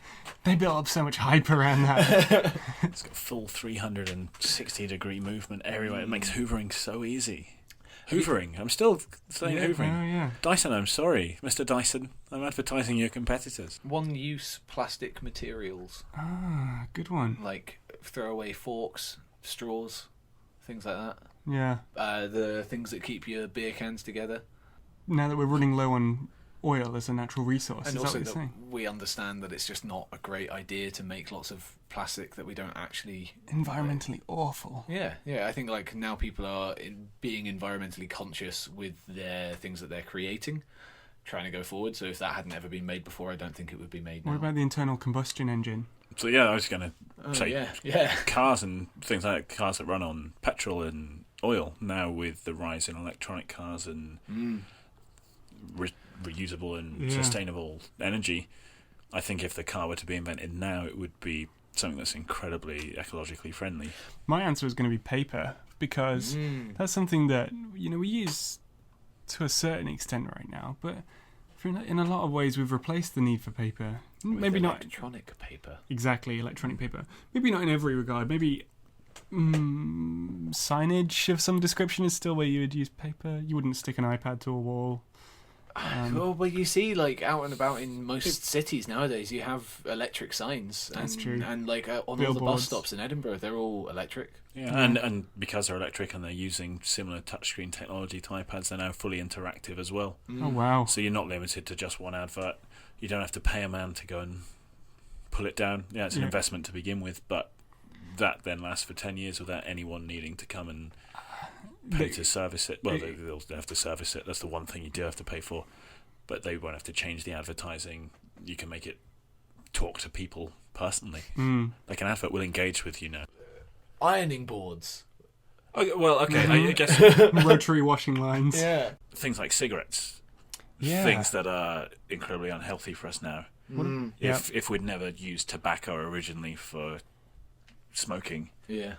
They built up so much hype around that. It's got full 360-degree movement everywhere. It makes hoovering so easy. Hoovering. I'm still saying hoovering. Oh yeah. Dyson, I'm sorry. Mr. Dyson, I'm advertising your competitors. One-use plastic materials, Ah, good one. like throwaway forks, straws, things like that. Yeah. The things that keep your beer cans together. Now that we're running low on oil as a natural resource, And is also that what you're that saying? we understand that it's just not a great idea to make lots of plastic that we don't actually... Environmentally awful. Yeah. I think like now people are being environmentally conscious with their things that they're creating, trying to go forward. So if that hadn't ever been made before, I don't think it would be made now. What about the internal combustion engine? So yeah, I was going to Oh, say yeah. cars and things like that, cars that run on petrol and oil. Now with the rise in electronic cars and reusable and Yeah. sustainable energy, I think if the car were to be invented now, it would be something that's incredibly ecologically friendly. My answer is going to be paper, because that's something that we use to a certain extent right now, but in a lot of ways we've replaced the need for paper. Maybe not electronic paper. exactly electronic paper. Maybe not in every regard. Maybe signage of some description is still where you would use paper. You wouldn't stick an iPad to a wall. Well, you see, like out and about in most cities nowadays, you have electric signs. That's true. And like on all the Billboards. bus stops in Edinburgh, they're all electric. Yeah, and because they're electric and they're using similar touchscreen technology to iPads, they're now fully interactive as well. Oh wow! So you're not limited to just one advert. You don't have to pay a man to go and pull it down. Yeah, it's an investment to begin with, but that then lasts for 10 years without anyone needing to come and pay to service it. Well, they'll have to service it. That's the one thing you do have to pay for. But they won't have to change the advertising. You can make it talk to people personally. Like an advert will engage with you now. Ironing boards. Okay, well, okay, I guess Rotary washing lines. Yeah. things like cigarettes, Yeah. things that are incredibly unhealthy for us now. If we'd never used tobacco originally for smoking, Yeah.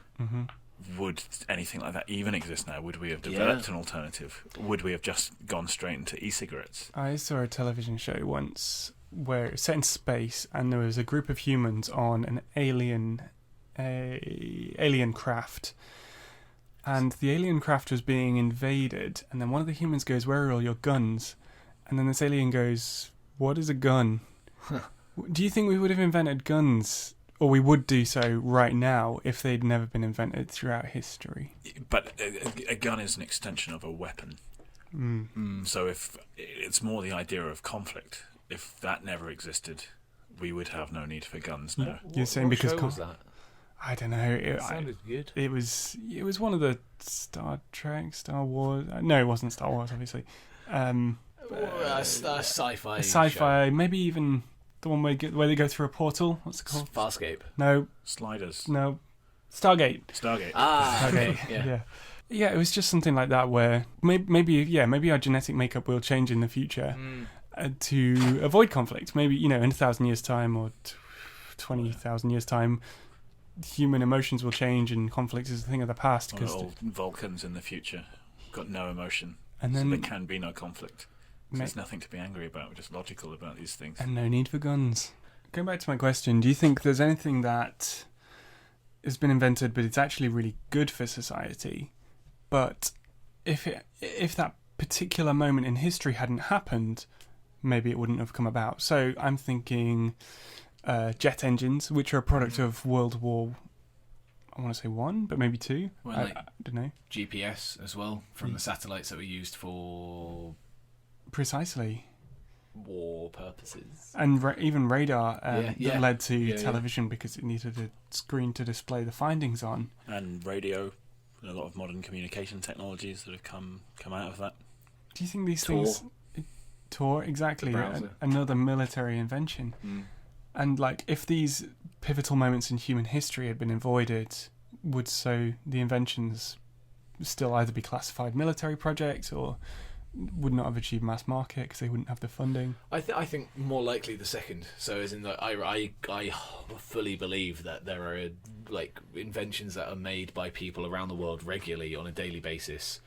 would anything like that even exist now? Would we have developed an alternative? Would we have just gone straight into e-cigarettes? I saw a television show once where it was set in space, and there was a group of humans on an alien craft, and the alien craft was being invaded. And then one of the humans goes, "Where are all your guns?" And then this alien goes, "What is a gun?" Do you think we would have invented guns, or we would do so right now, if they'd never been invented throughout history? But a gun is an extension of a weapon. So if it's more the idea of conflict, if that never existed, we would have no need for guns now. You're saying because show was that? I don't know. It sounded good. It was one of the Star Wars. No, it wasn't Star Wars, obviously. Sci-fi. A sci-fi, maybe even the one where they go through a portal. What's it called? Farscape. No, Sliders. no, Stargate. Stargate. Stargate. Yeah. Yeah, it was just something like that where maybe our genetic makeup will change in the future to avoid conflict. Maybe, in 1,000 years' time or 20,000 years' time, human emotions will change and conflict is a thing of the past. Or old Vulcans in the future got no emotion, and so then there can be no conflict. There's nothing to be angry about. We're just logical about these things. And no need for guns. Going back to my question, do you think there's anything that has been invented but it's actually really good for society, but if that particular moment in history hadn't happened, maybe it wouldn't have come about? So I'm thinking jet engines, which are a product of World War, I want to say 1, but maybe 2. Well, I don't know. GPS as well, from the satellites that were used for Precisely. war purposes. And even radar that led to Yeah. television because it needed a screen to display the findings on. And radio, a lot of modern communication technologies that have come out of that. Do you think these Tor. things... Tor, exactly. The browser. Another military invention. And if these pivotal moments in human history had been avoided, would the inventions still either be classified military projects or would not have achieved mass market because they wouldn't have the funding? I think more likely the second. So as in that I fully believe that there are inventions that are made by people around the world regularly on a daily basis,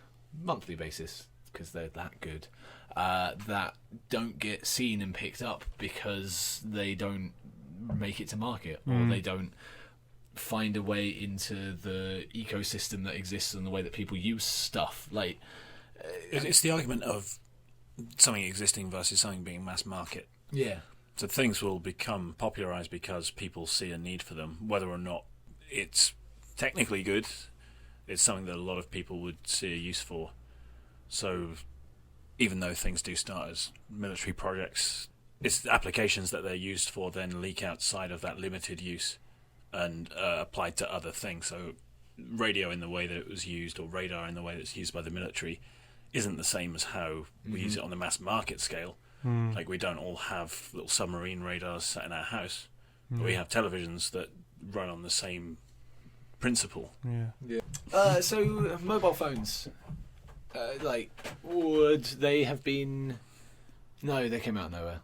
monthly basis, because they're that good, that don't get seen and picked up because they don't make it to market or they don't find a way into the ecosystem that exists and the way that people use stuff. It's the argument of something existing versus something being mass market. Yeah. So things will become popularized because people see a need for them, whether or not it's technically good. It's something that a lot of people would see a use for. So even though things do start as military projects, it's applications that they're used for then leak outside of that limited use and applied to other things. So radio in the way that it was used, or radar in the way that it's used by the military, isn't the same as how we use it on the mass market scale. Like, we don't all have little submarine radars sat in our house, but we have televisions that run on the same principle. Yeah. So mobile phones, would they have been? No, they came out of nowhere.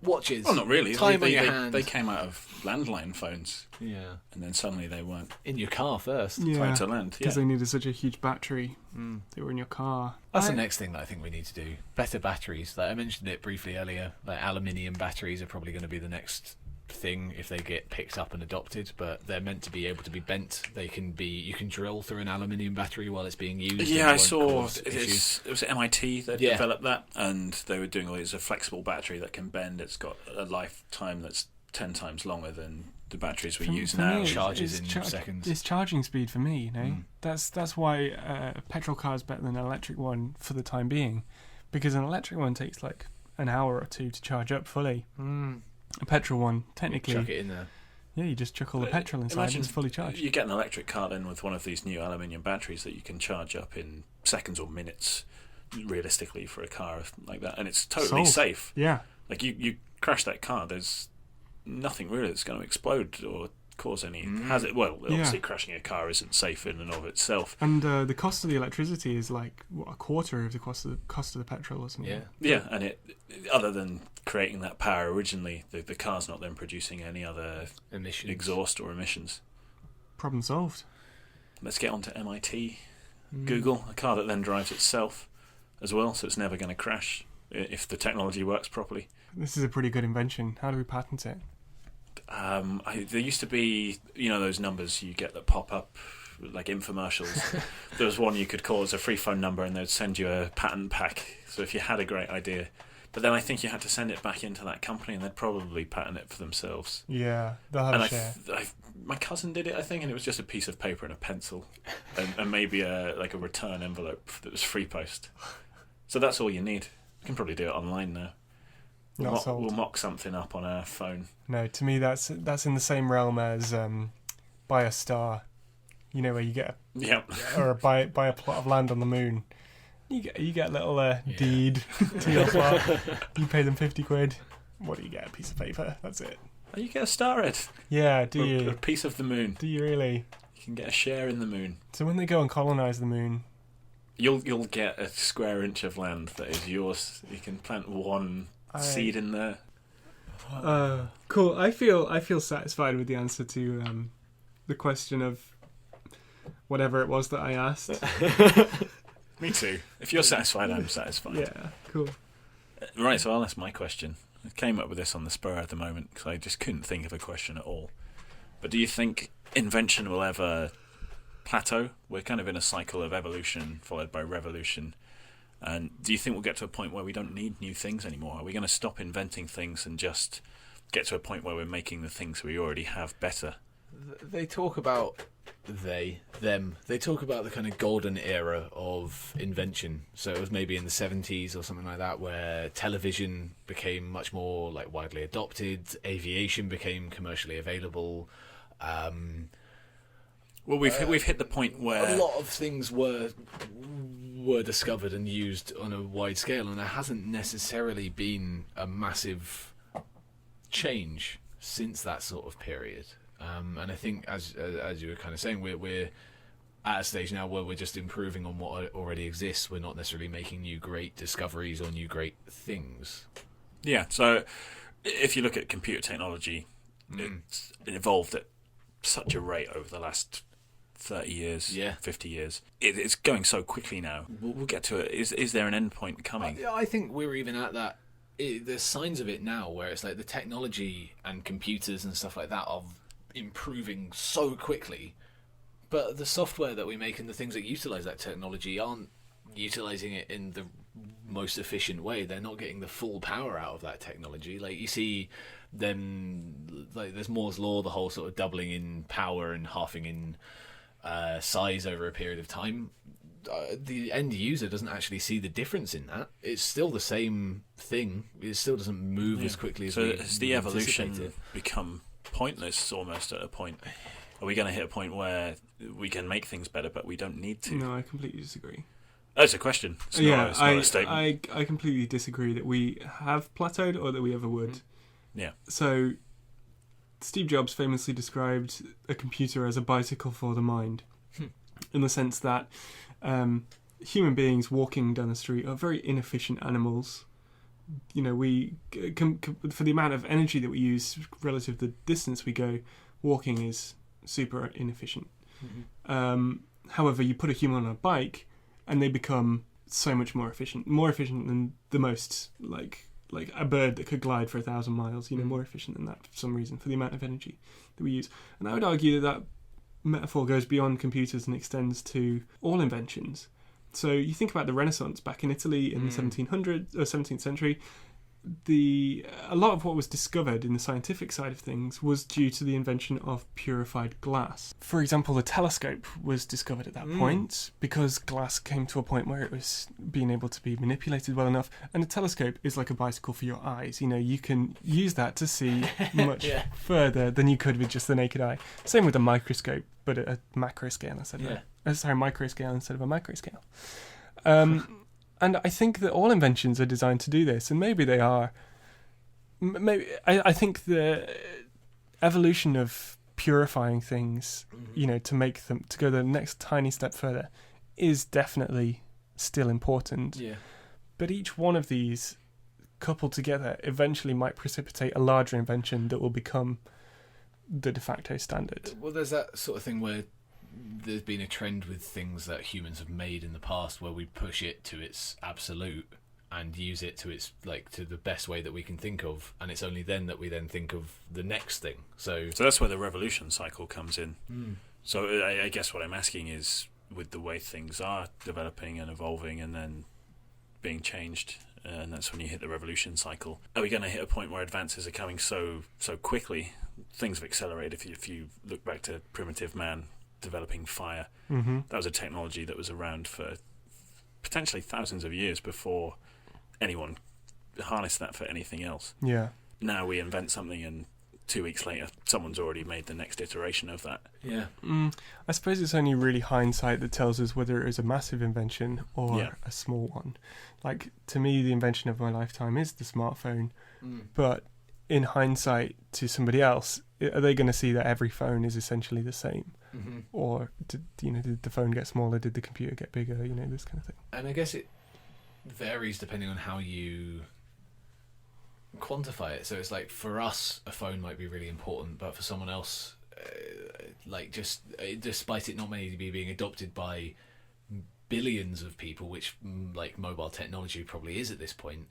Watches. Well, not really. Time on your hand. They came out of landline phones, Yeah. and then suddenly they weren't In your car first. Yeah. trying to land. Because they needed such a huge battery. They were in your car. That's the next thing that I think we need to do. Better batteries. I mentioned it briefly earlier. Aluminium batteries are probably going to be the next thing if they get picked up and adopted, but they're meant to be able to be bent. You can drill through an aluminium battery while it's being used. Yeah, I saw it was MIT that developed that, and they were doing it's a flexible battery that can bend. It's got a lifetime that's 10 times longer than the batteries we use now. Me, charges in seconds. It's charging speed for me, you know. That's why a petrol car is better than an electric one for the time being, because an electric one takes like an hour or two to charge up fully. A petrol one, technically, chuck it in there. Yeah, you just chuck all the petrol inside and it's fully charged. You get an electric car then with one of these new aluminium batteries that you can charge up in seconds or minutes, realistically, for a car like that, and it's totally safe. Yeah. Like you crash that car, there's nothing really that's going to explode or cause any hazard. Well, obviously crashing a car isn't safe in and of itself. And the cost of the electricity is like a quarter of the cost of the petrol or something. Yeah, and it, other than creating that power originally, the car's not then producing any other exhaust or emissions. Problem solved. Let's get on to MIT, Google, a car that then drives itself as well, so it's never going to crash if the technology works properly. This is a pretty good invention. How do we patent it? There used to be, those numbers you get that pop up, like infomercials. There was one you could call as a free phone number, and they'd send you a patent pack. So if you had a great idea, but then I think you had to send it back into that company, and they'd probably patent it for themselves. Yeah, they'll have a share. My cousin did it, I think, and it was just a piece of paper and a pencil, and maybe a return envelope that was free post. So that's all you need. You can probably do it online now. We'll mock something up on our phone. No, to me that's in the same realm as buy a star, where you get or buy a plot of land on the moon. You get a little deed to your plot. You pay them 50 quid. What do you get? A piece of paper. That's it. Oh, you get a star, Ed. Yeah, do you? A piece of the moon. Do you really? You can get a share in the moon. So when they go and colonise the moon, you'll get a square inch of land that is yours. You can plant one seed in there. Cool. I feel satisfied with the answer to the question of whatever it was that I asked. Me too. If you're satisfied, I'm satisfied. Yeah, cool. Right, so I'll ask my question. I came up with this on the spur at the moment because I just couldn't think of a question at all. But do you think invention will ever plateau? We're kind of in a cycle of evolution followed by revolution. And do you think we'll get to a point where we don't need new things anymore? Are we going to stop inventing things and just get to a point where we're making the things we already have better? They talk about they talk about the kind of golden era of invention. So it was maybe in the 70s or something like that, where television became much more like widely adopted, aviation became commercially available. Well, we've hit the point where a lot of things were discovered and used on a wide scale, and there hasn't necessarily been a massive change since that sort of period. And I think, as you were kind of saying, we're at a stage now where we're just improving on what already exists. We're not necessarily making new great discoveries or new great things. Yeah. So if you look at computer technology, it's evolved at such a rate over the last 30 years, 50 years. It's going so quickly now. We'll get to it. Is there an end point coming? I think we're even at that. There's signs of it now where it's like the technology and computers and stuff like that are improving so quickly, but the software that we make and the things that utilize that technology aren't utilizing it in the most efficient way. They're not getting the full power out of that technology. Like you see them, like there's Moore's law, the whole sort of doubling in power and halving in size over a period of time. The end user doesn't actually see the difference in that. It's still the same thing. It still doesn't move as quickly as we has the evolution become pointless almost at a point? Are we going to hit a point where we can make things better but we don't need to? No, I completely disagree. That's a question. It's not a statement. I completely disagree that we have plateaued or that we ever would. Yeah. So Steve Jobs famously described a computer as a bicycle for the mind, in the sense that human beings walking down the street are very inefficient animals. We for the amount of energy that we use relative to the distance we go, walking is super inefficient. However, you put a human on a bike and they become so much more efficient than the most like a bird that could glide for 1,000 miles, more efficient than that for some reason, for the amount of energy that we use. And I would argue that metaphor goes beyond computers and extends to all inventions. So you think about the Renaissance back in Italy in the 1700s or 17th century. A lot of what was discovered in the scientific side of things was due to the invention of purified glass. For example, the telescope was discovered at that point because glass came to a point where it was being able to be manipulated well enough. And a telescope is like a bicycle for your eyes. You can use that to see much further than you could with just the naked eye. Same with a microscope, but at a macro scale instead of micro scale instead of a micro scale. And I think that all inventions are designed to do this, and maybe they are. I think the evolution of purifying things, to make them, to go the next tiny step further, is definitely still important. Yeah. But each one of these, coupled together, eventually might precipitate a larger invention that will become the de facto standard. Well, there's that sort of thing where there's been a trend with things that humans have made in the past where we push it to its absolute and use it to its to the best way that we can think of, and it's only then that we then think of the next thing. So that's where the revolution cycle comes in. So I guess what I'm asking is, with the way things are developing and evolving and then being changed, and that's when you hit the revolution cycle, are we going to hit a point where advances are coming so quickly? Things have accelerated. If you look back to primitive man developing fire, that was a technology that was around for potentially thousands of years before anyone harnessed that for anything else. Yeah. Now we invent something and 2 weeks later someone's already made the next iteration of that. Yeah. I suppose it's only really hindsight that tells us whether it was a massive invention or a small one. Like, to me, the invention of my lifetime is the smartphone, but in hindsight to somebody else, are they going to see that every phone is essentially the same? Or did the phone get smaller? Did the computer get bigger? This kind of thing. And I guess it varies depending on how you quantify it. So it's like, for us, a phone might be really important, but for someone else, despite it not maybe being adopted by billions of people, which mobile technology probably is at this point,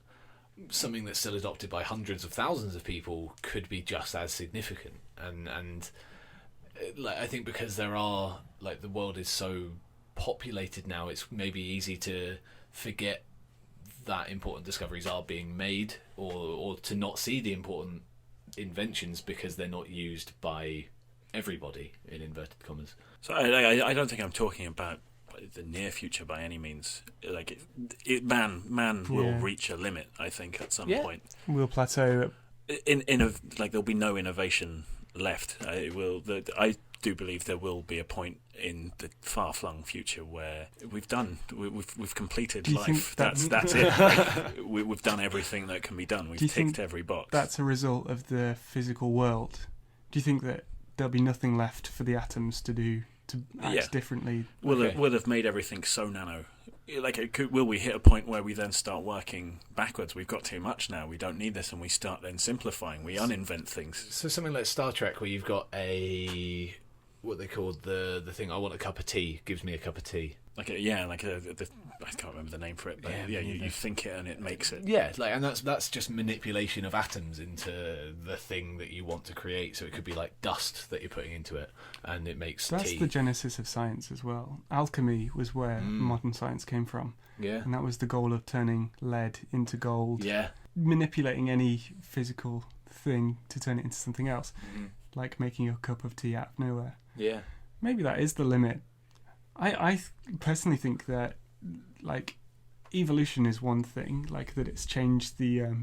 something that's still adopted by hundreds of thousands of people could be just as significant. And I think because there are the world is so populated now, it's maybe easy to forget that important discoveries are being made, or to not see the important inventions because they're not used by everybody, in inverted commas. So I don't think I'm talking about the near future by any means. Man will reach a limit, I think, at some point. We'll plateau. There'll be no innovation left. I do believe there will be a point in the far-flung future where we've completed life. That's it. Right? We've done everything that can be done. We've ticked every box. That's a result of the physical world. Do you think that there'll be nothing left for the atoms to do to act differently? We'll have made everything so nano. Will we hit a point where we then start working backwards? We've got too much now. We don't need this, and we start then simplifying. We uninvent things. So something like Star Trek, where you've got what they called the thing. I want a cup of tea. Gives me a cup of tea. I can't remember the name for it, but you think it and it makes it. Yeah, and that's just manipulation of atoms into the thing that you want to create. So it could be like dust that you're putting into it, and it makes tea. That's the genesis of science as well. Alchemy was where modern science came from. Yeah, and that was the goal of turning lead into gold. Yeah, manipulating any physical thing to turn it into something else, like making a cup of tea out of nowhere. Yeah, maybe that is the limit. I personally think that evolution is one thing, that it's changed the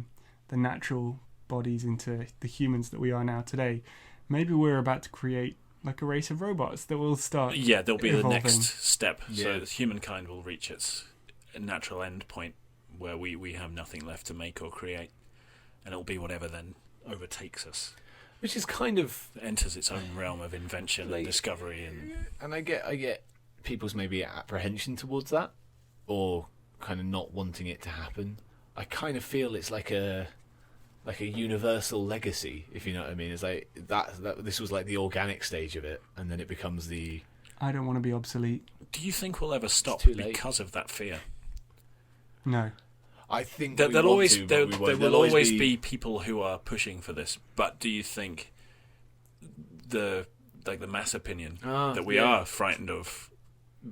natural bodies into the humans that we are now today. Maybe we're about to create a race of robots that will start. Yeah, there'll be evolving. The next step. Yeah. So humankind will reach its natural end point where we have nothing left to make or create, and it'll be whatever then overtakes us. Which is kind of enters its own realm of invention and discovery, and I get people's maybe apprehension towards that, or kind of not wanting it to happen. I kind of feel it's like a universal legacy, if you know what I mean. It's like that this was the organic stage of it, and then it becomes the. I don't want to be obsolete. Do you think we'll ever stop because of that fear? No. I think There, we there'll want always to, but there, we there won't. will There'll always be people who are pushing for this. But do you think the mass opinion that we are frightened of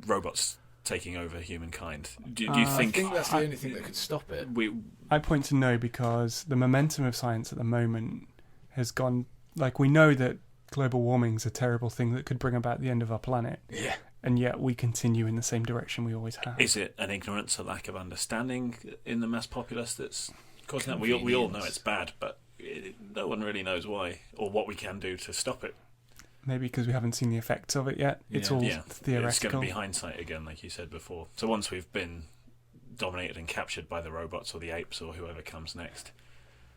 robots taking over humankind? Do you I think think that's the only thing that could stop it. I point to no, because the momentum of science at the moment has gone. Like, we know that global warming is a terrible thing that could bring about the end of our planet. Yeah. And yet we continue in the same direction we always have. Is it an ignorance, a lack of understanding in the mass populace that's causing that? We all know it's bad, but no one really knows why or what we can do to stop it. Maybe because we haven't seen the effects of it yet. It's all theoretical. It's going to be hindsight again, like you said before. So once we've been dominated and captured by the robots or the apes or whoever comes next,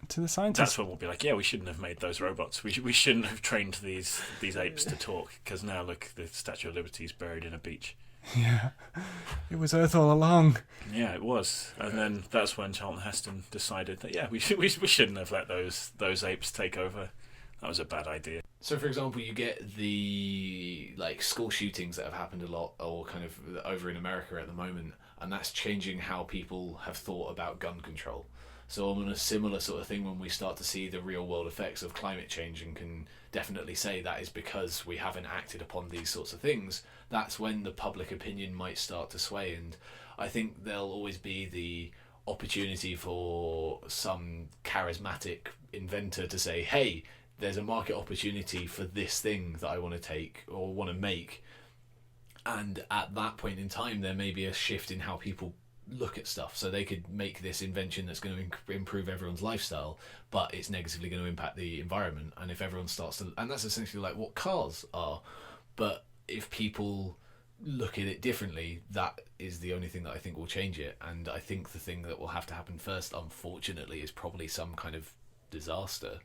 to the scientists, that's when we'll be like, yeah, we shouldn't have made those robots. We shouldn't have trained these apes to talk, because now look, the Statue of Liberty is buried in a beach. Yeah, it was Earth all along. Yeah, it was. And then that's when Charlton Heston decided that we shouldn't have let those apes take over. That was a bad idea. So, for example, you get the school shootings that have happened a lot, or kind of over in America at the moment, and that's changing how people have thought about gun control. So I'm on a similar sort of thing when we start to see the real world effects of climate change, and can definitely say that is because we haven't acted upon these sorts of things. That's when the public opinion might start to sway, and I think there'll always be the opportunity for some charismatic inventor to say, hey, there's a market opportunity for this thing that I want to take or want to make. And at that point in time, there may be a shift in how people look at stuff. So they could make this invention that's going to improve everyone's lifestyle, but it's negatively going to impact the environment. And if everyone starts to... And that's essentially like what cars are. But if people look at it differently, that is the only thing that I think will change it. And I think the thing that will have to happen first, unfortunately, is probably some kind of disaster.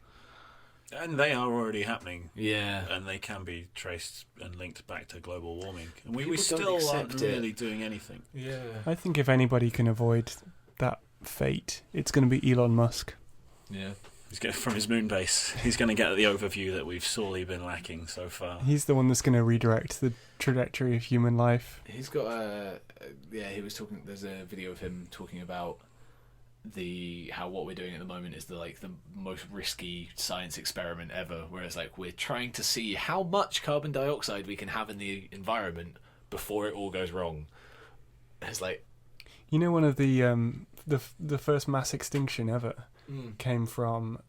And they are already happening. Yeah. And they can be traced and linked back to global warming. And we People still don't aren't accept really it. doing anything. Yeah. I think if anybody can avoid that fate, it's going to be Elon Musk. Yeah. He's going from his moon base. He's going to get the overview that we've sorely been lacking so far. He's the one that's going to redirect the trajectory of human life. He's got he was talking, there's a video of him talking about how what we're doing at the moment is the most risky science experiment ever, whereas we're trying to see how much carbon dioxide we can have in the environment before it all goes wrong. It's one of the first mass extinction ever came from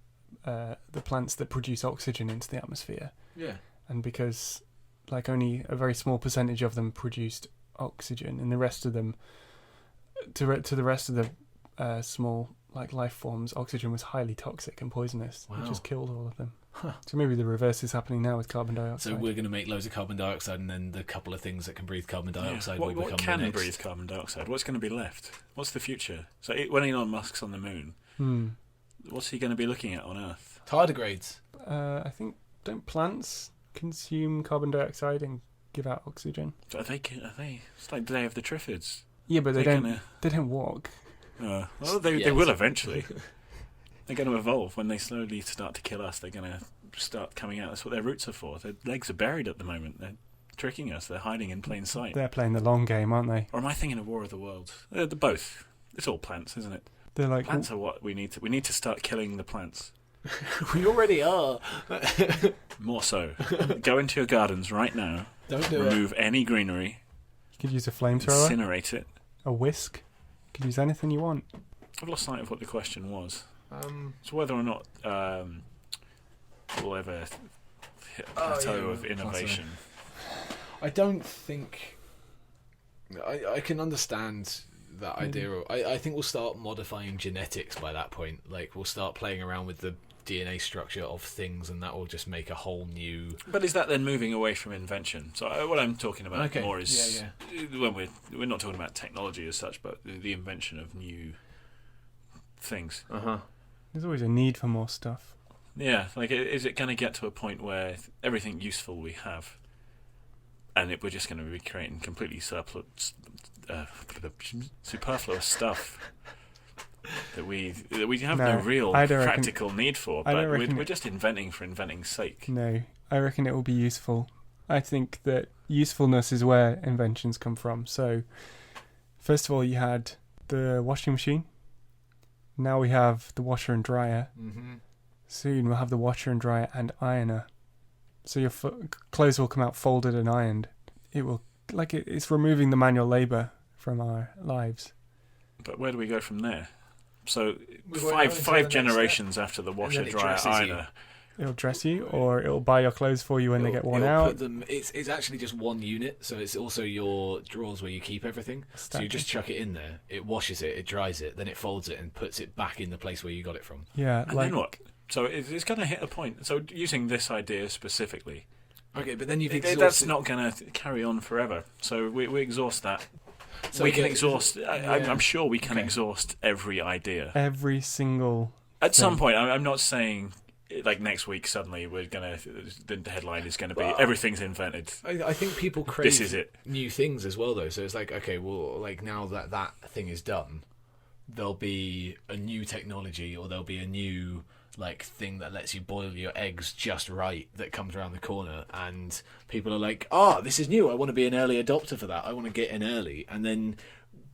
the plants that produce oxygen into the atmosphere. Yeah. And because only a very small percentage of them produced oxygen, and the rest of them to the rest of the small life forms, oxygen was highly toxic and poisonous. Wow. It just killed all of them. So maybe the reverse is happening now with carbon dioxide. So we're going to make loads of carbon dioxide, and then the couple of things that can breathe carbon dioxide will What become can the next. breathe carbon dioxide? What's going to be left? What's the future? So when Elon Musk's on the moon, what's he going to be looking at on Earth? Tardigrades. I think, don't plants consume carbon dioxide and give out oxygen? So are they? It's like Day of the Triffids. Yeah, but they They're don't walk. Well, they will eventually. They're going to evolve. When they slowly start to kill us, they're going to start coming out. That's what their roots are for. Their legs are buried at the moment. They're tricking us. They're hiding in plain sight. They're playing the long game, aren't they? Or am I thinking of War of the Worlds? They're both. It's all plants, isn't it? They're Plants are what we need to. We need to start killing the plants. We already are. More so. Go into your gardens right now. Don't do Remove any greenery. You could use a flamethrower, Incinerate it. a whisk. You could use anything you want. I've lost sight of what the question was. it. So whether or not we'll ever hit a plateau of innovation. I don't think... I can understand that idea. I think we'll start modifying genetics by that point. We'll start playing around with the DNA structure of things, and that will just make a whole new... But is that then moving away from invention? So what I'm talking about more is when we're not talking about technology as such, but the invention of new things. There's always a need for more stuff. Yeah, is it going to get to a point where everything useful we have, and we're just going to be creating completely superfluous stuff that we have no real practical need for, but we're just inventing for inventing's sake? No, I reckon it will be useful. I think that usefulness is where inventions come from. So, first of all, you had the washing machine, Now we have the washer and dryer. Mm-hmm. Soon we'll have the washer and dryer and ironer. So your clothes will come out folded and ironed. It will, it's removing the manual labour from our lives. But where do we go from there? So We won't go until the five next generations after the washer, then it dryer, dresses you. ironer. It'll dress you, or it'll buy your clothes for you when they get worn It'll out. Put them, it's actually just one unit, so it's also your drawers where you keep everything. So you just chuck it in there, it washes it, it dries it, then it folds it and puts it back in the place where you got it from. Yeah, And then what? So it's going to hit a point. So using this idea specifically, Okay, but then you've that's exhausted... not going to carry on forever. So we exhaust that. So we can again, exhaust. yeah. I'm sure we can Okay. exhaust every idea. every single. At some thing. point, I'm not saying like next week suddenly we're gonna. The headline is going to be Well, everything's invented. I think people crave This is it. new things as well, though. So it's like, okay, well, like now that thing is done, there'll be a new technology, or there'll be a new thing that lets you boil your eggs just right that comes around the corner, and people are like, this is new, I want to be an early adopter for that, I want to get in early. And then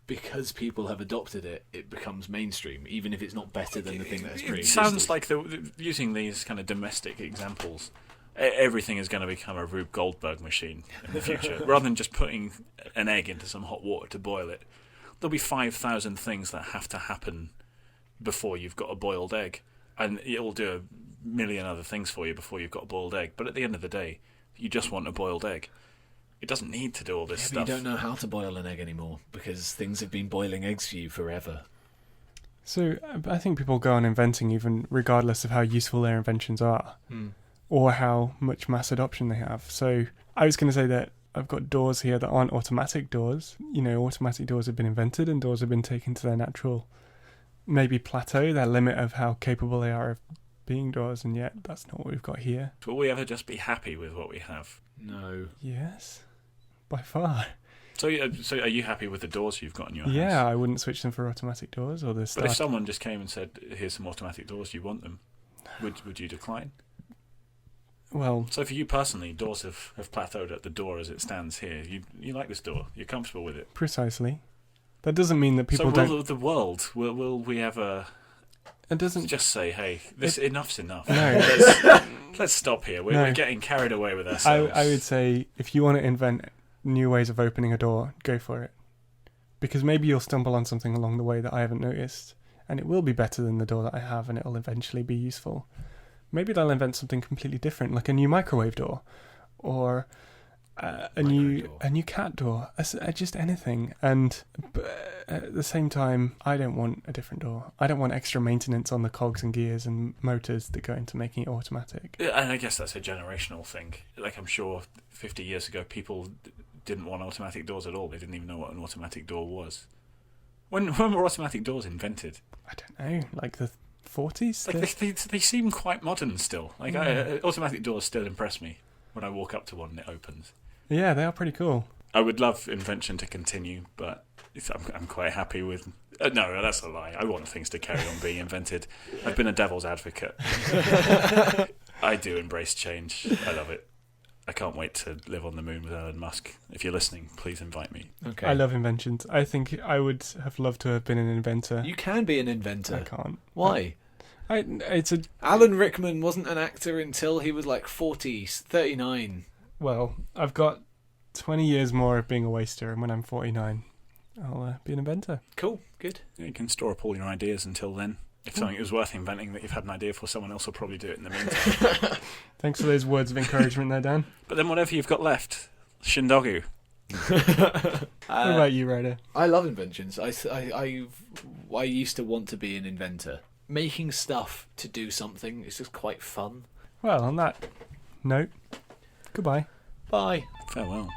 because people have adopted it, it becomes mainstream, even if it's not better than the thing that's It pre-existed. sounds like using these kind of domestic examples, everything is going to become a Rube Goldberg machine in the future. Rather than just putting an egg into some hot water to boil it, there'll be 5,000 things that have to happen before you've got a boiled egg. And it'll do a million other things for you before you've got a boiled egg. But at the end of the day, you just want a boiled egg. It doesn't need to do all this But stuff. you don't know how to boil an egg anymore, because things have been boiling eggs for you forever. So I think people go on inventing even regardless of how useful their inventions are, Hmm. or how much mass adoption they have. So I was going to say that I've got doors here that aren't automatic doors. Automatic doors have been invented, and doors have been taken to their natural, maybe plateau, their limit of how capable they are of being doors, and yet that's not what we've got here. Will we ever just be happy with what we have? No. Yes, by far. So are you happy with the doors you've got in your house? Yeah, I wouldn't switch them for automatic doors or the But start. if someone just came and said, here's some automatic doors, do you want them? Would you decline? Well, So for you personally, doors have plateaued at the door as it stands here. You like this door. You're comfortable with it. precisely. That doesn't mean that people so don't. will the world, will we ever It doesn't. just say, hey, enough's enough. No. Let's stop here. We're No. getting carried away with I ourselves. would say if you want to invent new ways of opening a door, go for it. Because maybe you'll stumble on something along the way that I haven't noticed, and it will be better than the door that I have, and it'll eventually be useful. Maybe they'll invent something completely different, like a new microwave door, or a new cat door, just anything. And at the same time, I don't want a different door. I don't want extra maintenance on the cogs and gears and motors that go into making it automatic. Yeah, and I guess that's a generational thing. Like I'm sure 50 years ago, people didn't want automatic doors at all. They didn't even know what an automatic door was. When were automatic doors invented? I don't know, like the 40s? Like they seem quite modern still. Like automatic doors still impress me when I walk up to one and it opens. Yeah, they are pretty cool. I would love invention to continue, but I'm quite happy with. No, that's a lie. I want things to carry on being invented. I've been a devil's advocate. I do embrace change. I love it. I can't wait to live on the moon with Elon Musk. If you're listening, please invite me. Okay. I love inventions. I think I would have loved to have been an inventor. You can be an I inventor. can't. Why? It's a Alan Rickman wasn't an actor until he was like 40, 39. well. I've got 20 years more of being a waster, and when I'm 49, I'll be an inventor. Cool. Good. You can store up all your ideas until then. If something is worth inventing that you've had an idea for, someone else will probably do it in the meantime. Thanks for those words of encouragement there, Dan. But then whatever you've got left, shindogu. What about you, Ryder? I love inventions. I used to want to be an inventor. Making stuff to do something is just quite fun. Well, on that note, goodbye. Bye. Farewell.